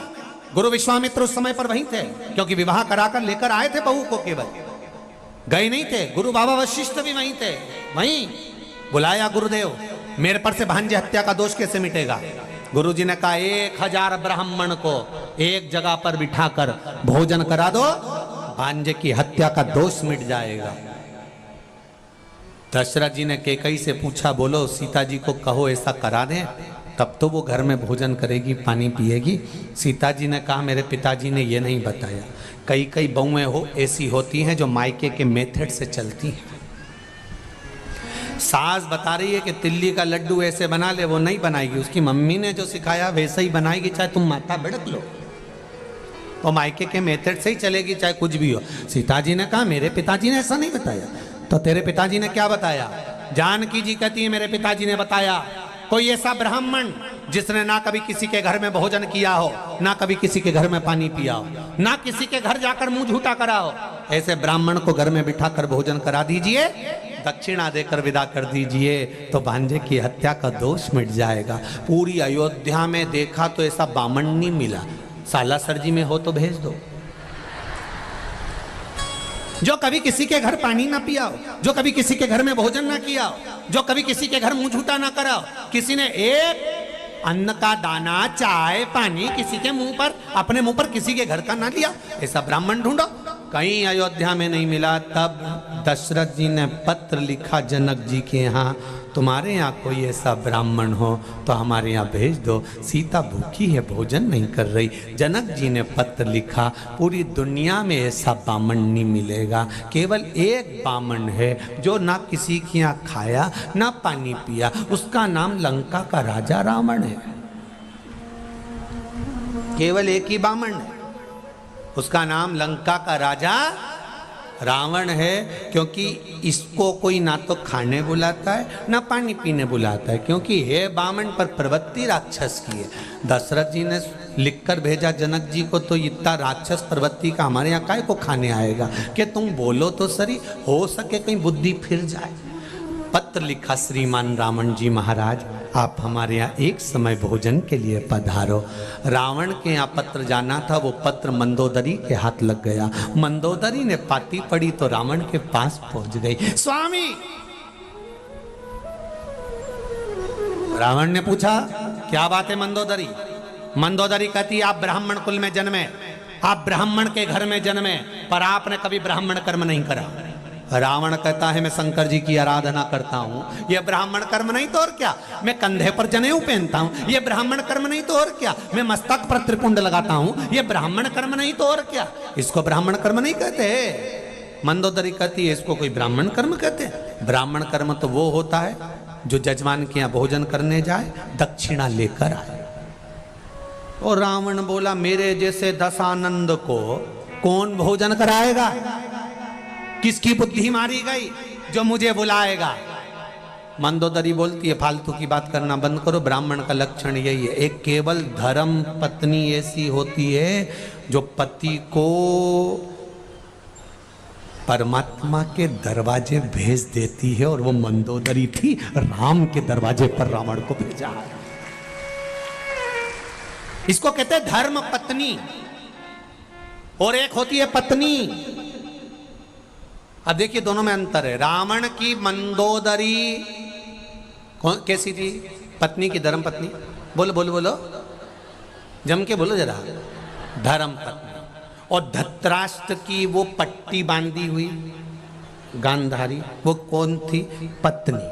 गुरु विश्वामित्र उस समय पर वहीं थे, क्योंकि विवाह कराकर लेकर आए थे बहू को, केवल गए नहीं थे। गुरु बाबा वशिष्ठ भी वहीं थे, वहीं बुलाया गुरुदेव, मेरे पर से भांजे हत्या का दोष कैसे मिटेगा। गुरुजी ने कहा 1000 ब्राह्मण को एक जगह पर बिठाकर भोजन करा दो, भांजे की हत्या का दोष मिट जाएगा। दशरथ जी ने कैकई से पूछा, बोलो सीता जी को कहो ऐसा करा दें, तब तो वो घर में भोजन करेगी, पानी पिएगी। सीता जी ने कहा मेरे पिताजी ने ये नहीं बताया। कई बहुएं हो ऐसी होती हैं जो मायके के मेथड से चलती हैं। सास बता रही है कि तिल्ली का लड्डू ऐसे बना ले, वो नहीं बनाएगी, उसकी मम्मी ने जो सिखाया वैसे ही बनाएगी, चाहे तुम माथा भड़क लो। वो मायके के मेथड से ही चलेगी, चाहे कुछ भी हो। सीता जी ने कहा मेरे पिताजी ने ऐसा नहीं बताया। तो तेरे पिताजी ने क्या बताया? जानकी जी कहती है मेरे पिताजी ने बताया, कोई ऐसा ब्राह्मण जिसने ना कभी किसी के घर में भोजन किया हो, ना कभी किसी के घर में पानी पिया हो, ना किसी के घर जाकर मुंह झूठा करा हो, ऐसे ब्राह्मण को घर में बिठाकर भोजन करा दीजिए, दक्षिणा देकर विदा कर दीजिए, तो भांजे की हत्या का दोष मिट जाएगा। पूरी अयोध्या में देखा तो ऐसा बामण नहीं मिला। सालासर जी में हो तो भेज दो, जो कभी किसी के घर पानी ना पिया हो, जो कभी किसी के घर में भोजन ना किया हो, जो कभी किसी के घर मुंह झूठा ना करा हो, किसी ने एक अन्न का दाना, चाय, पानी किसी के मुंह पर, अपने मुंह पर किसी के घर का ना लिया, ऐसा ब्राह्मण ढूंढो। कहीं अयोध्या में नहीं मिला। तब दशरथ जी ने पत्र लिखा जनक जी के यहाँ, तुम्हारे यहाँ कोई ऐसा ब्राह्मण हो तो हमारे यहाँ भेज दो, सीता भूखी है, भोजन नहीं कर रही। जनक जी ने पत्र लिखा, पूरी दुनिया में ऐसा बामन नहीं मिलेगा, केवल एक बामन है जो ना किसी के यहाँ खाया ना पानी पिया, उसका नाम लंका का राजा रावण है। केवल एक ही बामन है, उसका नाम लंका का राजा रावण है। क्योंकि इसको कोई ना तो खाने बुलाता है ना पानी पीने बुलाता है, क्योंकि हे बामन पर प्रवृत्ति राक्षस की है। दशरथ जी ने लिखकर भेजा जनक जी को, तो इतना राक्षस प्रवृत्ति का हमारे यहाँ काय को खाने आएगा, कि तुम बोलो तो सही, हो सके कहीं बुद्धि फिर जाए। पत्र लिखा, श्रीमान रावण जी महाराज, आप हमारे यहाँ एक समय भोजन के लिए पधारो। रावण के यहाँ पत्र जाना था, वो पत्र मंदोदरी के हाथ लग गया। मंदोदरी ने पाती पड़ी तो रावण के पास पहुंच गई। स्वामी, रावण ने पूछा क्या बात है मंदोदरी? मंदोदरी कहती, आप ब्राह्मण कुल में जन्मे, आप ब्राह्मण के घर में जन्मे, पर आपने कभी ब्राह्मण कर्म नहीं करा। रावण कहता है, मैं शंकर जी की आराधना करता हूँ, यह ब्राह्मण कर्म नहीं तो और क्या। मैं कंधे पर जनेऊ पहनता हूँ, यह ब्राह्मण कर्म नहीं तो और क्या। मैं मस्तक पर त्रिपुंड लगाता हूँ, यह ब्राह्मण कर्म नहीं तो और क्या। इसको ब्राह्मण कर्म नहीं कहते। मंदोदरी कहती है, इसको कोई ब्राह्मण कर्म कहते हैं? ब्राह्मण कर्म तो वो होता है जो जजमान के यहाँ भोजन करने जाए, दक्षिणा लेकर आए। और रावण बोला, मेरे जैसे दशानंद को कौन भोजन कराएगा? किसकी बुद्धि मारी गई जो मुझे बुलाएगा? मंदोदरी बोलती है, फालतू की बात करना बंद करो, ब्राह्मण का लक्षण यही है। एक केवल धर्म पत्नी ऐसी होती है जो पति को परमात्मा के दरवाजे भेज देती है, और वो मंदोदरी थी, राम के दरवाजे पर रावण को भेजा है। इसको कहते हैं धर्म पत्नी, और एक होती है पत्नी। अब देखिए दोनों में अंतर है। रावण की मंदोदरी कैसी थी? पत्नी की धर्म पत्नी। बोलो बोलो बोलो, जम के बोलो जरा, धर्म पत्नी। और धृतराष्ट्र की वो पट्टी बांधी हुई गांधारी, वो कौन थी? पत्नी।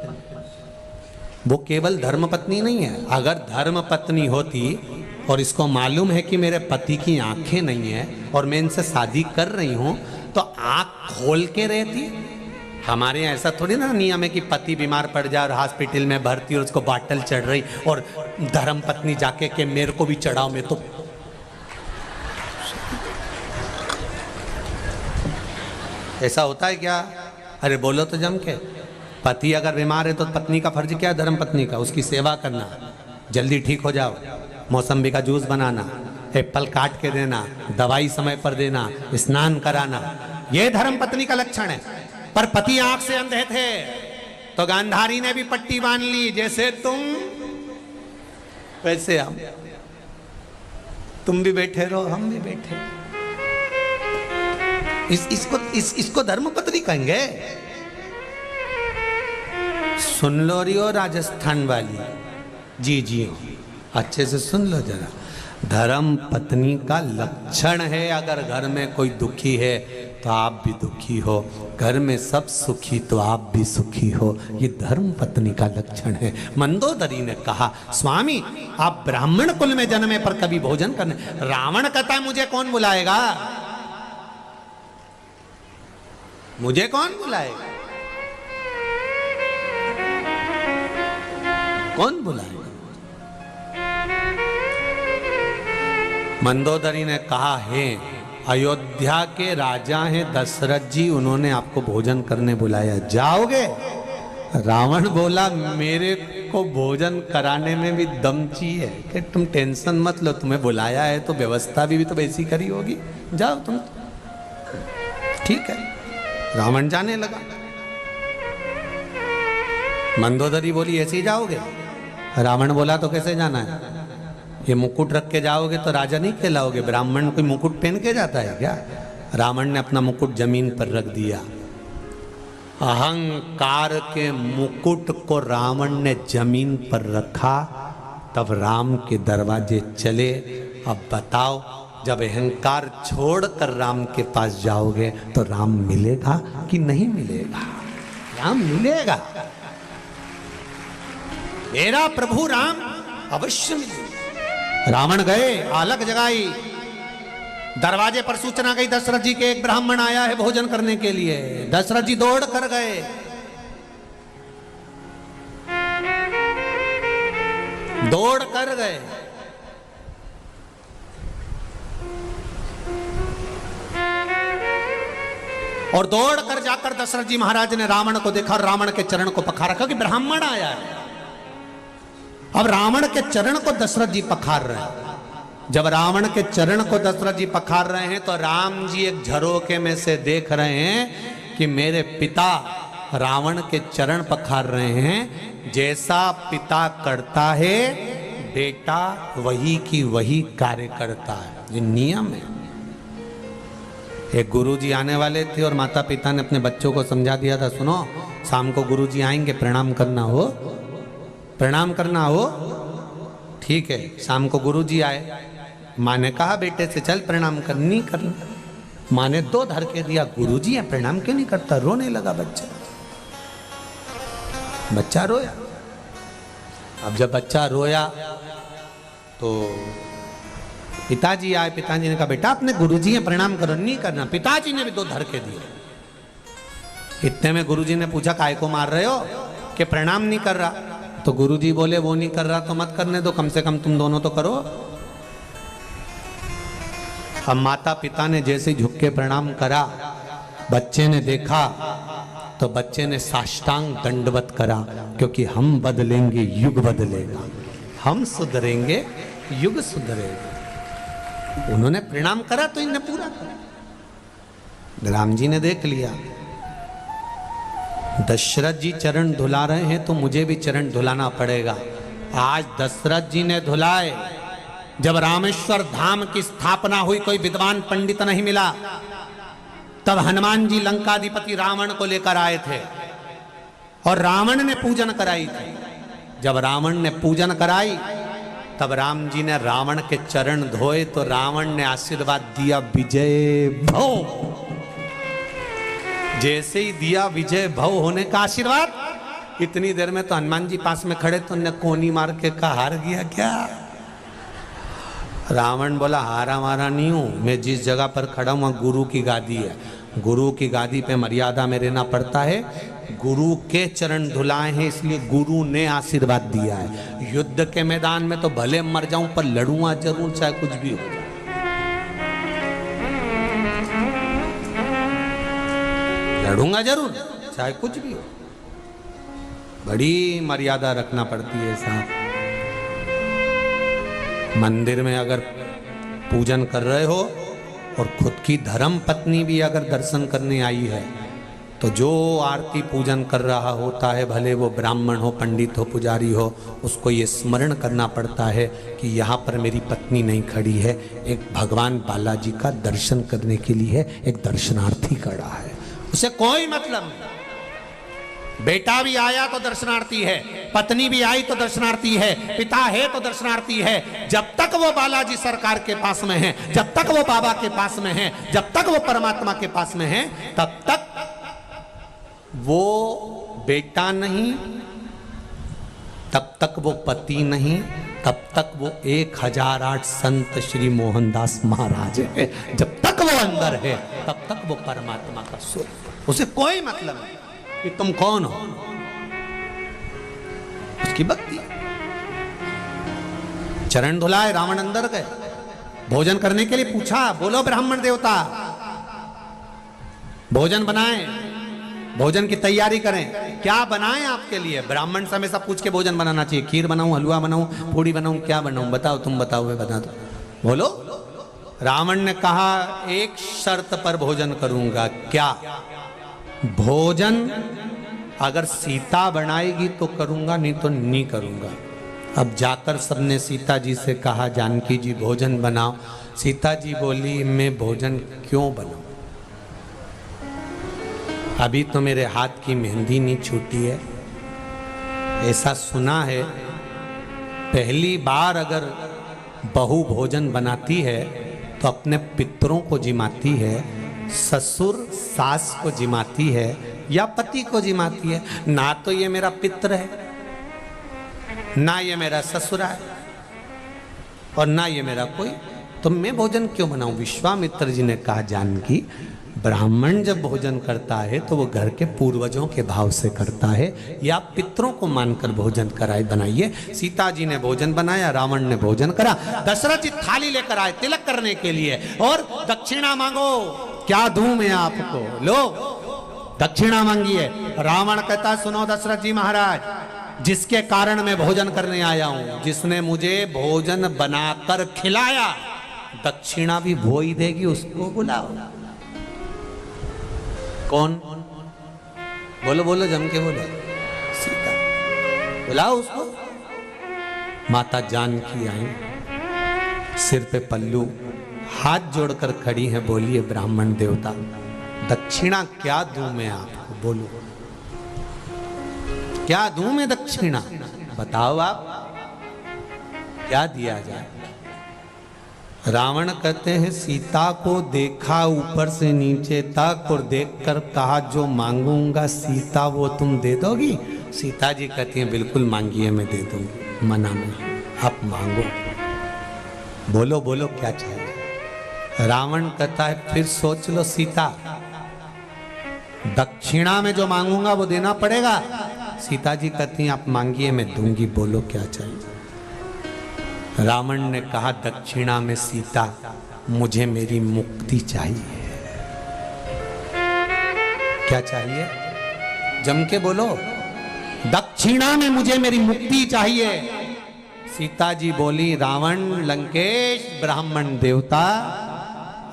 वो केवल धर्म पत्नी नहीं है। अगर धर्म पत्नी होती और इसको मालूम है कि मेरे पति की आंखें नहीं है और मैं इनसे शादी कर रही हूं, तो आंख खोल के रहती। हमारे यहाँ ऐसा थोड़ी ना नियम है कि पति बीमार पड़ जाए और हॉस्पिटल में भर्ती और उसको बाटल चढ़ रही और धर्म पत्नी जाके के मेरे को भी चढ़ाओ, मैं तो। ऐसा होता है क्या? अरे बोलो तो जम के। पति अगर बीमार है तो पत्नी का फर्ज क्या है? धर्म पत्नी का उसकी सेवा करना, जल्दी ठीक हो जाओ, मौसम्बी का जूस बनाना, एप्पल काट के देना, दवाई समय पर देना, स्नान कराना, यह धर्म पत्नी का लक्षण है। पर पति आंख से अंधे थे तो गांधारी ने भी पट्टी बांध ली, जैसे तुम वैसे हम। तुम भी बैठे रहो, हम भी बैठे। इसको धर्म पत्नी कहेंगे? सुन लो रियो राजस्थान वाली, जी जी अच्छे से सुन लो जरा। धर्म पत्नी का लक्षण है, अगर घर में कोई दुखी है तो आप भी दुखी हो, घर में सब सुखी तो आप भी सुखी हो, ये धर्म पत्नी का लक्षण है। मंदोदरी ने कहा, स्वामी आप ब्राह्मण कुल में जन्मे पर कभी भोजन करने। रावण कहता है, मुझे कौन बुलाएगा? मुझे कौन बुलाएगा? कौन बुलाएगा? मंदोदरी ने कहा, है अयोध्या के राजा हैं दशरथ जी, उन्होंने आपको भोजन करने बुलाया, जाओगे? रावण बोला, मेरे को भोजन कराने में भी दम चाहिए, कि तुम टेंशन मत लो, तुम्हें बुलाया है तो व्यवस्था भी तो वैसी करी होगी, जाओ तुम। ठीक है, रावण जाने लगा। मंदोदरी बोली, ऐसे ही जाओगे? रावण बोला, तो कैसे जाना है? ये मुकुट रख के जाओगे तो राजा नहीं कहलाओगे। ब्राह्मण कोई मुकुट पहन के जाता है क्या? रावण ने अपना मुकुट जमीन पर रख दिया। अहंकार के मुकुट को रावण ने जमीन पर रखा, तब राम के दरवाजे चले। अब बताओ, जब अहंकार छोड़कर राम के पास जाओगे तो राम मिलेगा कि नहीं मिलेगा? राम मिलेगा। मेरा प्रभु राम अवश्य मिले। रावण गए, आलक जगाई, दरवाजे पर सूचना गई दशरथ जी के एक ब्राह्मण आया है भोजन करने के लिए। दशरथ जी दौड़ कर गए, दौड़ कर गए। और दौड़ कर जाकर दशरथ जी महाराज ने रावण को देखा और रावण के चरण को पखारा, क्योंकि ब्राह्मण आया है। अब रावण के चरण को दशरथ जी पखार रहे हैं। जब रावण के चरण को दशरथ जी पखार रहे हैं तो राम जी एक झरोके में से देख रहे हैं कि मेरे पिता रावण के चरण पखार रहे हैं। जैसा पिता करता है बेटा वही की वही कार्य करता है, ये नियम है। एक गुरुजी आने वाले थे और माता पिता ने अपने बच्चों को समझा दिया था, सुनो शाम को गुरुजी आएंगे, प्रणाम करना हो, प्रणाम करना हो। ठीक है, शाम को गुरुजी आए, माँ ने कहा बेटे से चल प्रणाम करनी करना। माँ ने दो धर के दिया, गुरुजी है प्रणाम क्यों नहीं करता। रोने लगा बच्चा, बच्चा रोया। अब जब बच्चा रोया तो पिताजी आए, पिताजी ने कहा बेटा अपने गुरुजी हैं प्रणाम करो। नहीं करना, पिताजी ने भी दो धर के दिए। इतने में गुरुजी ने पूछा काय को मार रहे हो, कि प्रणाम नहीं कर रहा। तो गुरुजी बोले वो नहीं कर रहा तो मत करने दो, कम से कम तुम दोनों तो करो। अब माता पिता ने जैसे झुक के प्रणाम करा, बच्चे ने देखा तो बच्चे ने साष्टांग दंडवत करा, क्योंकि हम बदलेंगे युग बदलेगा, हम सुधरेंगे युग सुधरेगा। उन्होंने प्रणाम करा तो इन्हें पूरा करा। राम जी ने देख लिया दशरथ जी चरण धुला रहे हैं तो मुझे भी चरण धुलाना पड़ेगा। आज दशरथ जी ने धुलाए। जब रामेश्वर धाम की स्थापना हुई कोई विद्वान पंडित नहीं मिला, तब हनुमान जी लंकाधिपति रावण को लेकर आए थे और रावण ने पूजन कराई थी। जब रावण ने पूजन कराई तब राम जी ने रावण के चरण धोए तो रावण ने आशीर्वाद दिया विजय भव। जैसे ही दिया विजय भव होने का आशीर्वाद, इतनी देर में तो हनुमान जी पास में खड़े तो उन्हें कोनी मार के कहा हार गया क्या। रावण बोला हारा मारा नहीं हूं, मैं जिस जगह पर खड़ा हूं गुरु की गादी है, गुरु की गादी पे मर्यादा में रहना पड़ता है। गुरु के चरण धुलाए हैं इसलिए गुरु ने आशीर्वाद दिया है। युद्ध के मैदान में तो भले मर जाऊं पर लड़ूंगा जरूर, चाहे कुछ भी हो जाए। लड़ूंगा जरूर चाहे कुछ भी हो। बड़ी मर्यादा रखना पड़ती है साहब। मंदिर में अगर पूजन कर रहे हो और खुद की धर्म पत्नी भी अगर दर्शन करने आई है तो जो आरती पूजन कर रहा होता है, भले वो ब्राह्मण हो, पंडित हो, पुजारी हो, उसको ये स्मरण करना पड़ता है कि यहाँ पर मेरी पत्नी नहीं खड़ी है, एक भगवान बालाजी का दर्शन करने के लिए एक दर्शनार्थी खड़ा है। उसे कोई मतलब नहीं। बेटा भी आया तो दर्शनार्थी है, पत्नी भी आई तो दर्शनार्थी है, पिता है तो दर्शनार्थी है। जब तक वो बालाजी सरकार के पास में है, जब तक वो बाबा के पास में है, जब तक वो परमात्मा के पास में है, तब तक वो बेटा नहीं, तब तक वो पति नहीं, तब तक वो 1008 संत श्री मोहनदास महाराज है। जब तक वो अंदर है तब तक वो परमात्मा का स्वरूप। उसे कोई मतलब नहीं कि तुम कौन हो, उसकी भक्ति। चरण धुलाए, रावण अंदर गए, भोजन करने के लिए पूछा, बोलो ब्राह्मण देवता भोजन बनाएं, भोजन की तैयारी करें, क्या बनाएं आपके लिए। ब्राह्मण से हमेशा पूछ के भोजन बनाना चाहिए, खीर बनाऊं, हलवा बनाऊं, पूड़ी बनाऊं, क्या बनाऊं, बताओ, तुम बताओ, मैं बता दो, बोलो। रावण ने कहा एक शर्त पर भोजन करूंगा। क्या? भोजन अगर सीता बनाएगी तो करूंगा, नहीं तो नहीं करूंगा। अब जाकर सबने सीता जी से कहा जानकी जी भोजन बनाओ। सीता जी बोली मैं भोजन क्यों बनाऊं, अभी तो मेरे हाथ की मेहंदी नहीं छूटी है। ऐसा सुना है पहली बार अगर बहू भोजन बनाती है तो अपने पितरों को जिमाती है, ससुर सास को जिमाती है या पति को जिमाती है। ना तो ये मेरा पित्र है, ना ये मेरा ससुराल और ना ये मेरा कोई, तो मैं भोजन क्यों बनाऊं? विश्वामित्र जी ने कहा, जानकी, ब्राह्मण जब भोजन करता है तो वो घर के पूर्वजों के भाव से करता है, या पितरों को मानकर भोजन कराए बनाइए। सीता जी ने भोजन बनाया, रावण ने भोजन करा। दशरथ जी थाली लेकर आए तिलक करने के लिए, और दक्षिणा मांगो, क्या दूं मैं आपको, लो दक्षिणा मांगिए। रावण कहता, सुनो दशरथ जी महाराज, जिसके कारण मैं भोजन करने आया हूं, जिसने मुझे भोजन बनाकर खिलाया, दक्षिणा भी वो ही देगी, उसको बुलाओ। कौन? बोलो बोलो, जम के बोलो। सीता, बुलाओ उसको। माता जानकी आई, सिर पे पल्लू, हाथ जोड़कर खड़ी है। बोलिए ब्राह्मण देवता, दक्षिणा क्या दूं मैं आपको, बोलो क्या दूं मैं दक्षिणा, बताओ आप क्या दिया जाए। रावण कहते हैं, सीता को देखा ऊपर से नीचे तक और देखकर कहा, जो मांगूंगा सीता वो तुम दे दोगी? सीता जी कहती हैं, बिल्कुल मांगिए, मैं दे दूंगी, मना नहीं, आप मांगो, बोलो बोलो क्या चाहिए। रावण कहता है, फिर सोच लो सीता, दक्षिणा में जो मांगूंगा वो देना पड़ेगा। सीता जी कहती हैं, आप मांगिए, मैं दूंगी, बोलो क्या चाहिए। रावण ने कहा, दक्षिणा में सीता, मुझे मेरी मुक्ति चाहिए। क्या चाहिए? जम के बोलो। दक्षिणा में मुझे मेरी मुक्ति चाहिए। सीता जी बोली, रावण, लंकेश, ब्राह्मण देवता,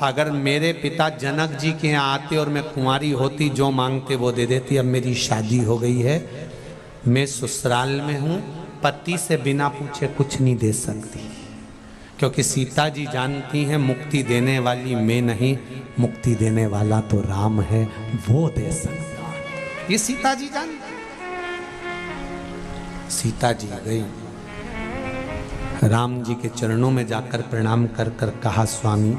अगर मेरे पिता जनक जी के यहाँ आते और मैं कुंवारी होती, जो मांगते वो दे देती। अब मेरी शादी हो गई है, मैं ससुराल में हूँ, पति से बिना पूछे कुछ नहीं दे सकती, क्योंकि सीता जी जानती हैं मुक्ति देने वाली मैं नहीं, मुक्ति देने वाला तो राम है, वो दे सकता है। ये सीता जी जानती। सीता जी गई, राम जी के चरणों में जाकर प्रणाम कर कर कहा, स्वामी,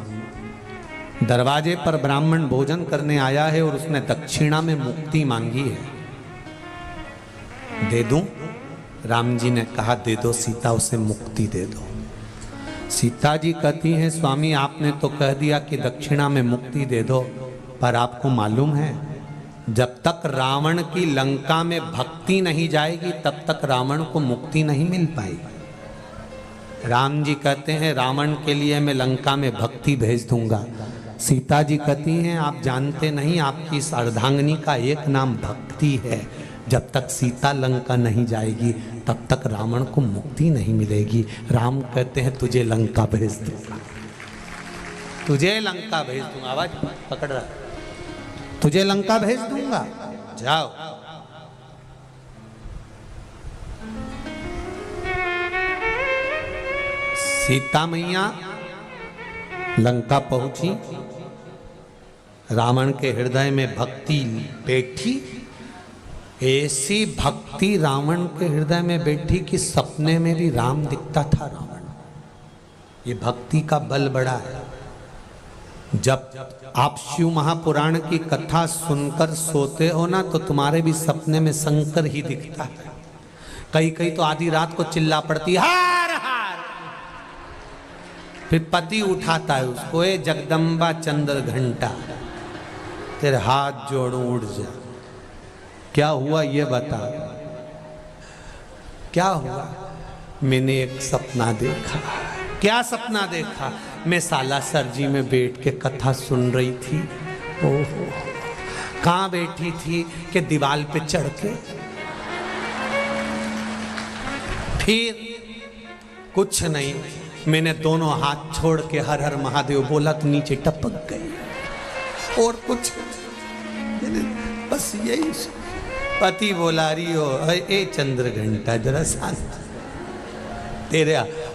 दरवाजे पर ब्राह्मण भोजन करने आया है और उसने दक्षिणा में मुक्ति मांगी है, दे दूं? राम जी ने कहा, दे दो सीता, उसे मुक्ति दे दो। सीता जी कहती हैं, स्वामी, आपने तो कह दिया कि दक्षिणा में मुक्ति दे दो, पर आपको मालूम है, जब तक रावण की लंका में भक्ति नहीं जाएगी तब तक रावण को मुक्ति नहीं मिल पाएगी। राम जी कहते हैं, रावण के लिए मैं लंका में भक्ति भेज दूंगा। सीता जी कहती हैं, आप जानते नहीं, आपकी इस अर्धांगिनी का एक नाम भक्ति है। जब तक सीता लंका नहीं जाएगी तब तक रावण को मुक्ति नहीं मिलेगी। राम कहते हैं, तुझे लंका भेज दूंगा, तुझे लंका भेज दूंगा। आवाज पकड़ रहा, तुझे लंका भेज दूंगा, जाओ। सीता मैया लंका पहुंची, रावण के हृदय में भक्ति बैठी। ऐसी भक्ति रावण के हृदय में बैठी कि सपने में भी राम दिखता था रावण। ये भक्ति का बल बड़ा है। जब आप शिव महापुराण की कथा सुनकर सोते हो ना, तो तुम्हारे भी सपने में शंकर ही दिखता है। कई कई तो आधी रात को चिल्ला पड़ती, हार हार। फिर पति उठाता है उसको, ए जगदम्बा चंद्र घंटा, तेरे हाथ जोड़ूं उड़ जा। क्या हुआ ये बता, क्या हुआ? मैंने एक सपना देखा। क्या सपना देखा? मैं सालासर जी में बैठ के कथा सुन रही थी। ओहो, कहाँ बैठी थी? कि दीवार पे चढ़ के। फिर कुछ नहीं, मैंने दोनों हाथ छोड़ के हर हर महादेव बोला तो नीचे टपक गई, और कुछ बस यही। पति बोला, रही हो ए चंद्र घंटा, जरा शांत, तेरे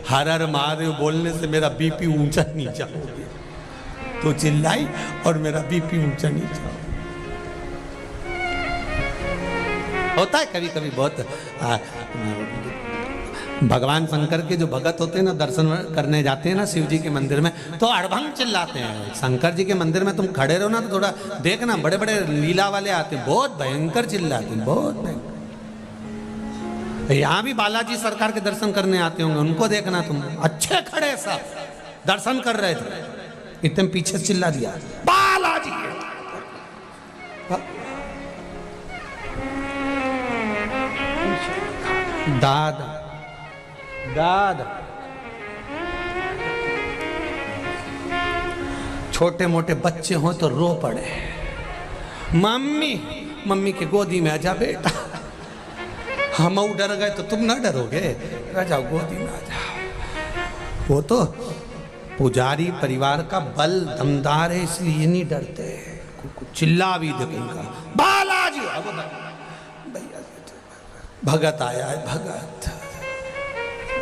हर हर महादेव बोलने से मेरा बीपी ऊंचा नीचा हो गया। तो चिल्लाई और मेरा बीपी ऊंचा नीचा हो। होता है कभी कभी बहुत। भगवान शंकर के जो भगत होते हैं ना, दर्शन करने जाते हैं ना शिव जी के मंदिर में, तो अड़भंग चिल्लाते हैं। शंकर जी के मंदिर में तुम खड़े रहो ना तो थोड़ा देखना, बड़े बड़े लीला वाले आते हैं, बहुत भयंकर चिल्लाते हैं, बहुत भयंकर। यहाँ भी बालाजी सरकार के दर्शन करने आते होंगे, उनको देखना तुम, अच्छे खड़े सब दर्शन कर रहे थे, इतने पीछे चिल्ला दिया बालाजी। दादा दादा छोटे मोटे बच्चे हो तो रो पड़े, मम्मी मम्मी के गोदी में आजा बेटा, हम डर गए तो तुम ना डरोगे, आ जाओ गोदी में आ जाओ। वो तो पुजारी परिवार का बल दमदार है, इसलिए नहीं डरते, चिल्ला भी देगा बालाजी। भगत आया है, भगत,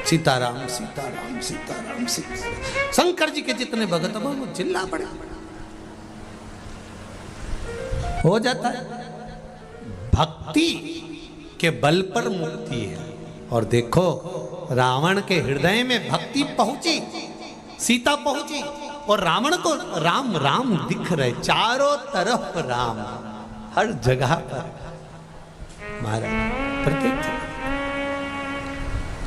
सीताराम सीताराम सीताराम सीताराम। शंकर जी के जितने भगत वो चिल्ला पड़े, हो जाता है। भक्ति के बल पर मुक्ति है। और देखो रावण के हृदय में भक्ति पहुंची, सीता पहुंची, और रावण को राम राम दिख रहे, चारों तरफ राम, हर जगह पर महाराज, प्रत्येक जगह।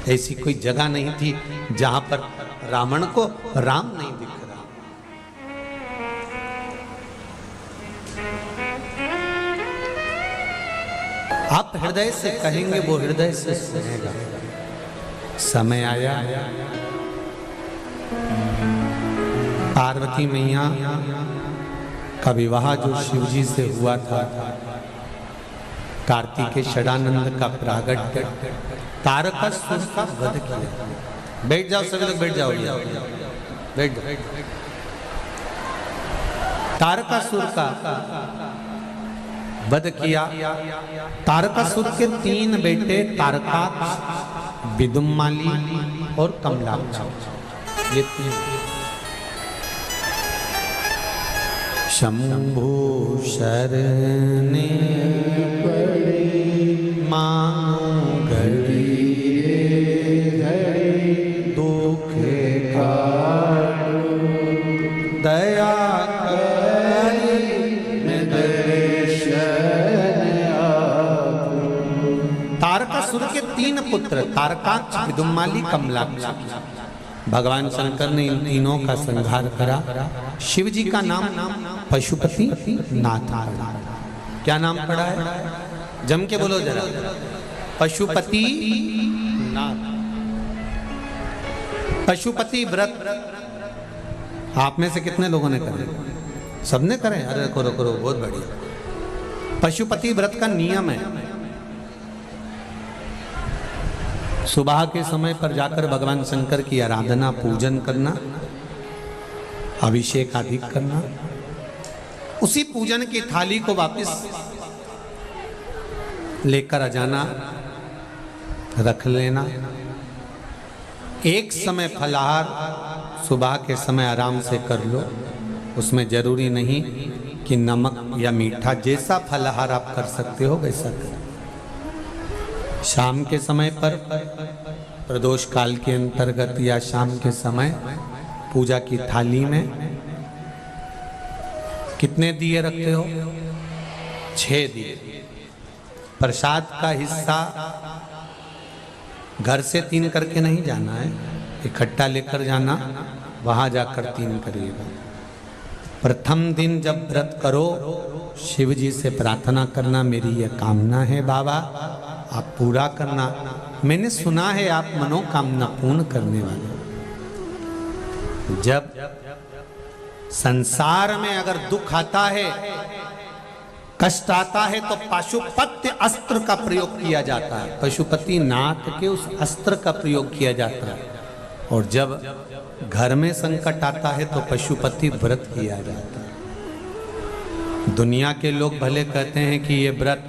ऐसी कोई जगह नहीं थी जहां पर रावण को राम नहीं दिख रहा। आप हृदय से कहेंगे, वो हृदय से सुनेगा। समय आया, पार्वती मैया का विवाह जो शिव जी से हुआ था, कार्तिकेय षडानंद का प्रागट्य, तारकासुर का वध किया। बैठ जाओ सभी लोग, बैठ जाओ, बैठ जाओ। तारकासुर का वध किया। तारकासुर के 3 बेटे, तारकाक्ष, विदुम्माली और कमलाक्ष, ये 3। शंभु शरणे पड़े मां घड़ी दुख काटो, दया करी मैं दर्शन आपो। तारकासुर के 3 पुत्र, तारकाक्ष, विदुम्माली, कमलाक्ष। भगवान शंकर ने इन तीनों का संहार करा। शिव जी का नाम पशुपति नाथ पड़ा। क्या नाम पड़ा है? जम के बोलो जरा, पशुपति नाथ। पशुपति व्रत आप में से कितने लोगों ने करे? सबने करे? अरे करो करो, बहुत बढ़िया। पशुपति व्रत का नियम है, सुबह के समय पर जाकर भगवान शंकर की आराधना, पूजन करना, अभिषेक आदि करना, उसी पूजन की थाली को वापस लेकर आ जाना, रख लेना। एक समय फलाहार सुबह के समय आराम से कर लो, उसमें जरूरी नहीं कि नमक या मीठा, जैसा फलाहार आप कर सकते हो वैसा करो। शाम के समय पर प्रदोष काल के अंतर्गत या शाम के समय पूजा की थाली में कितने दिए रखते हो? 6 दिए। प्रसाद का हिस्सा घर से 3 करके नहीं जाना है, इकट्ठा लेकर जाना, वहां जाकर 3 करिएगा। प्रथम दिन जब व्रत करो, शिव जी से प्रार्थना करना, मेरी यह कामना है बाबा, आप पूरा करना। मैंने सुना है आप मनोकामना पूर्ण करने वाले। जब संसार में अगर दुख आता है, कष्ट आता है, तो पशुपति अस्त्र का प्रयोग किया जाता है। पशुपति नाथ के उस अस्त्र का प्रयोग किया जाता है। और जब घर में संकट आता है तो पशुपति व्रत किया जाता है। दुनिया के लोग भले कहते हैं कि ये व्रत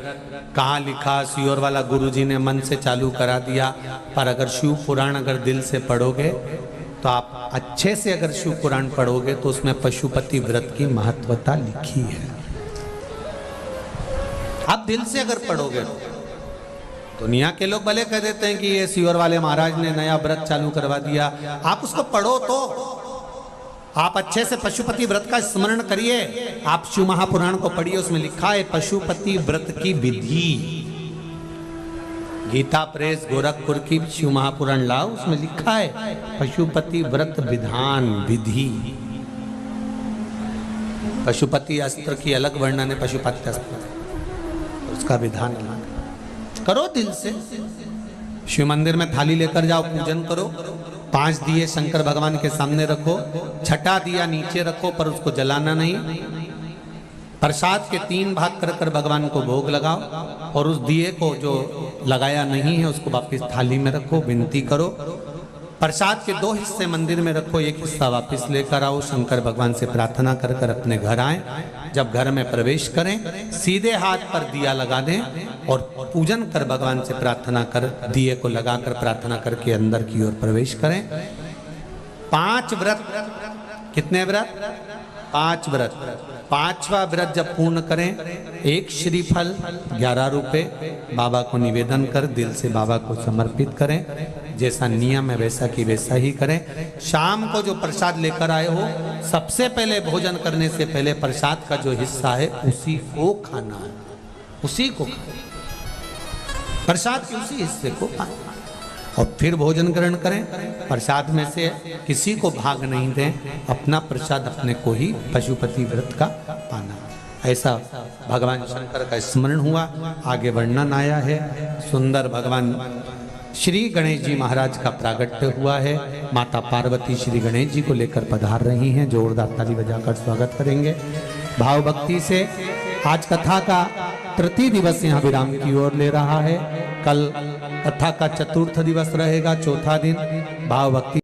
कहाँ लिखा, सियोर वाला गुरुजी ने मन से चालू करा दिया, पर अगर शिव पुराण अगर दिल से पढ़ोगे तो आप अच्छे से अगर शिव पुराण पढ़ोगे तो उसमें पशुपति व्रत की महत्वता लिखी है। आप दिल से अगर पढ़ोगे, दुनिया के लोग भले कह देते हैं कि ये सियोर वाले महाराज ने नया व्रत चालू करवा दिया, आप उसको पढ़ो तो आप अच्छे से पशुपति व्रत का स्मरण करिए। आप शिव महापुराण को पढ़िए, उसमें लिखा है पशुपति व्रत की विधि। गीता प्रेस गोरखपुर की शिव महापुराण लाओ, उसमें लिखा है पशुपति व्रत विधान विधि। पशुपति अस्त्र की अलग वर्णन है, पशुपति अस्त्र उसका विधान अलग। करो दिल से, शिव मंदिर में थाली लेकर जाओ, पूजन करो, 5 दिए शंकर भगवान के सामने रखो, छठा दिया नीचे रखो पर उसको जलाना नहीं। प्रसाद के 3 भाग कर कर भगवान को भोग लगाओ और उस दिए को जो लगाया नहीं है उसको वापस थाली में रखो, विनती करो। प्रसाद के 2 हिस्से मंदिर में रखो, एक हिस्सा वापस लेकर आओ, शंकर भगवान से प्रार्थना कर कर अपने घर आए। जब घर में प्रवेश करें सीधे हाथ पर दिया लगा दें और पूजन कर भगवान से प्रार्थना कर दिए को लगाकर प्रार्थना करके अंदर की ओर प्रवेश करें। 5 व्रत, कितने व्रत? 5 व्रत। 5वां व्रत जब पूर्ण करें 1 श्रीफल 11 रुपए बाबा को निवेदन कर दिल से बाबा को समर्पित करें। जैसा नियम है वैसा की वैसा ही करें। शाम को जो प्रसाद लेकर आए हो सबसे पहले भोजन करने से पहले प्रसाद का जो हिस्सा है उसी को खाना है, उसी को खाना, प्रसाद के उसी हिस्से को खाना और फिर भोजन ग्रहण करें। प्रसाद में से किसी को भाग नहीं दें, अपना प्रसाद अपने को ही पशुपति व्रत का पाना। ऐसा भगवान शंकर का स्मरण हुआ। आगे वर्णन आया है, सुंदर भगवान श्री गणेश जी महाराज का प्रागट्य हुआ है। माता पार्वती श्री गणेश जी को लेकर पधार रही हैं, जोरदार ताली बजाकर स्वागत करेंगे भाव भक्ति से। आज कथा का तृतीय दिवस यहाँ विराम की ओर ले रहा है। कल कथा का चतुर्थ दिवस रहेगा, चौथा दिन भाव भक्ति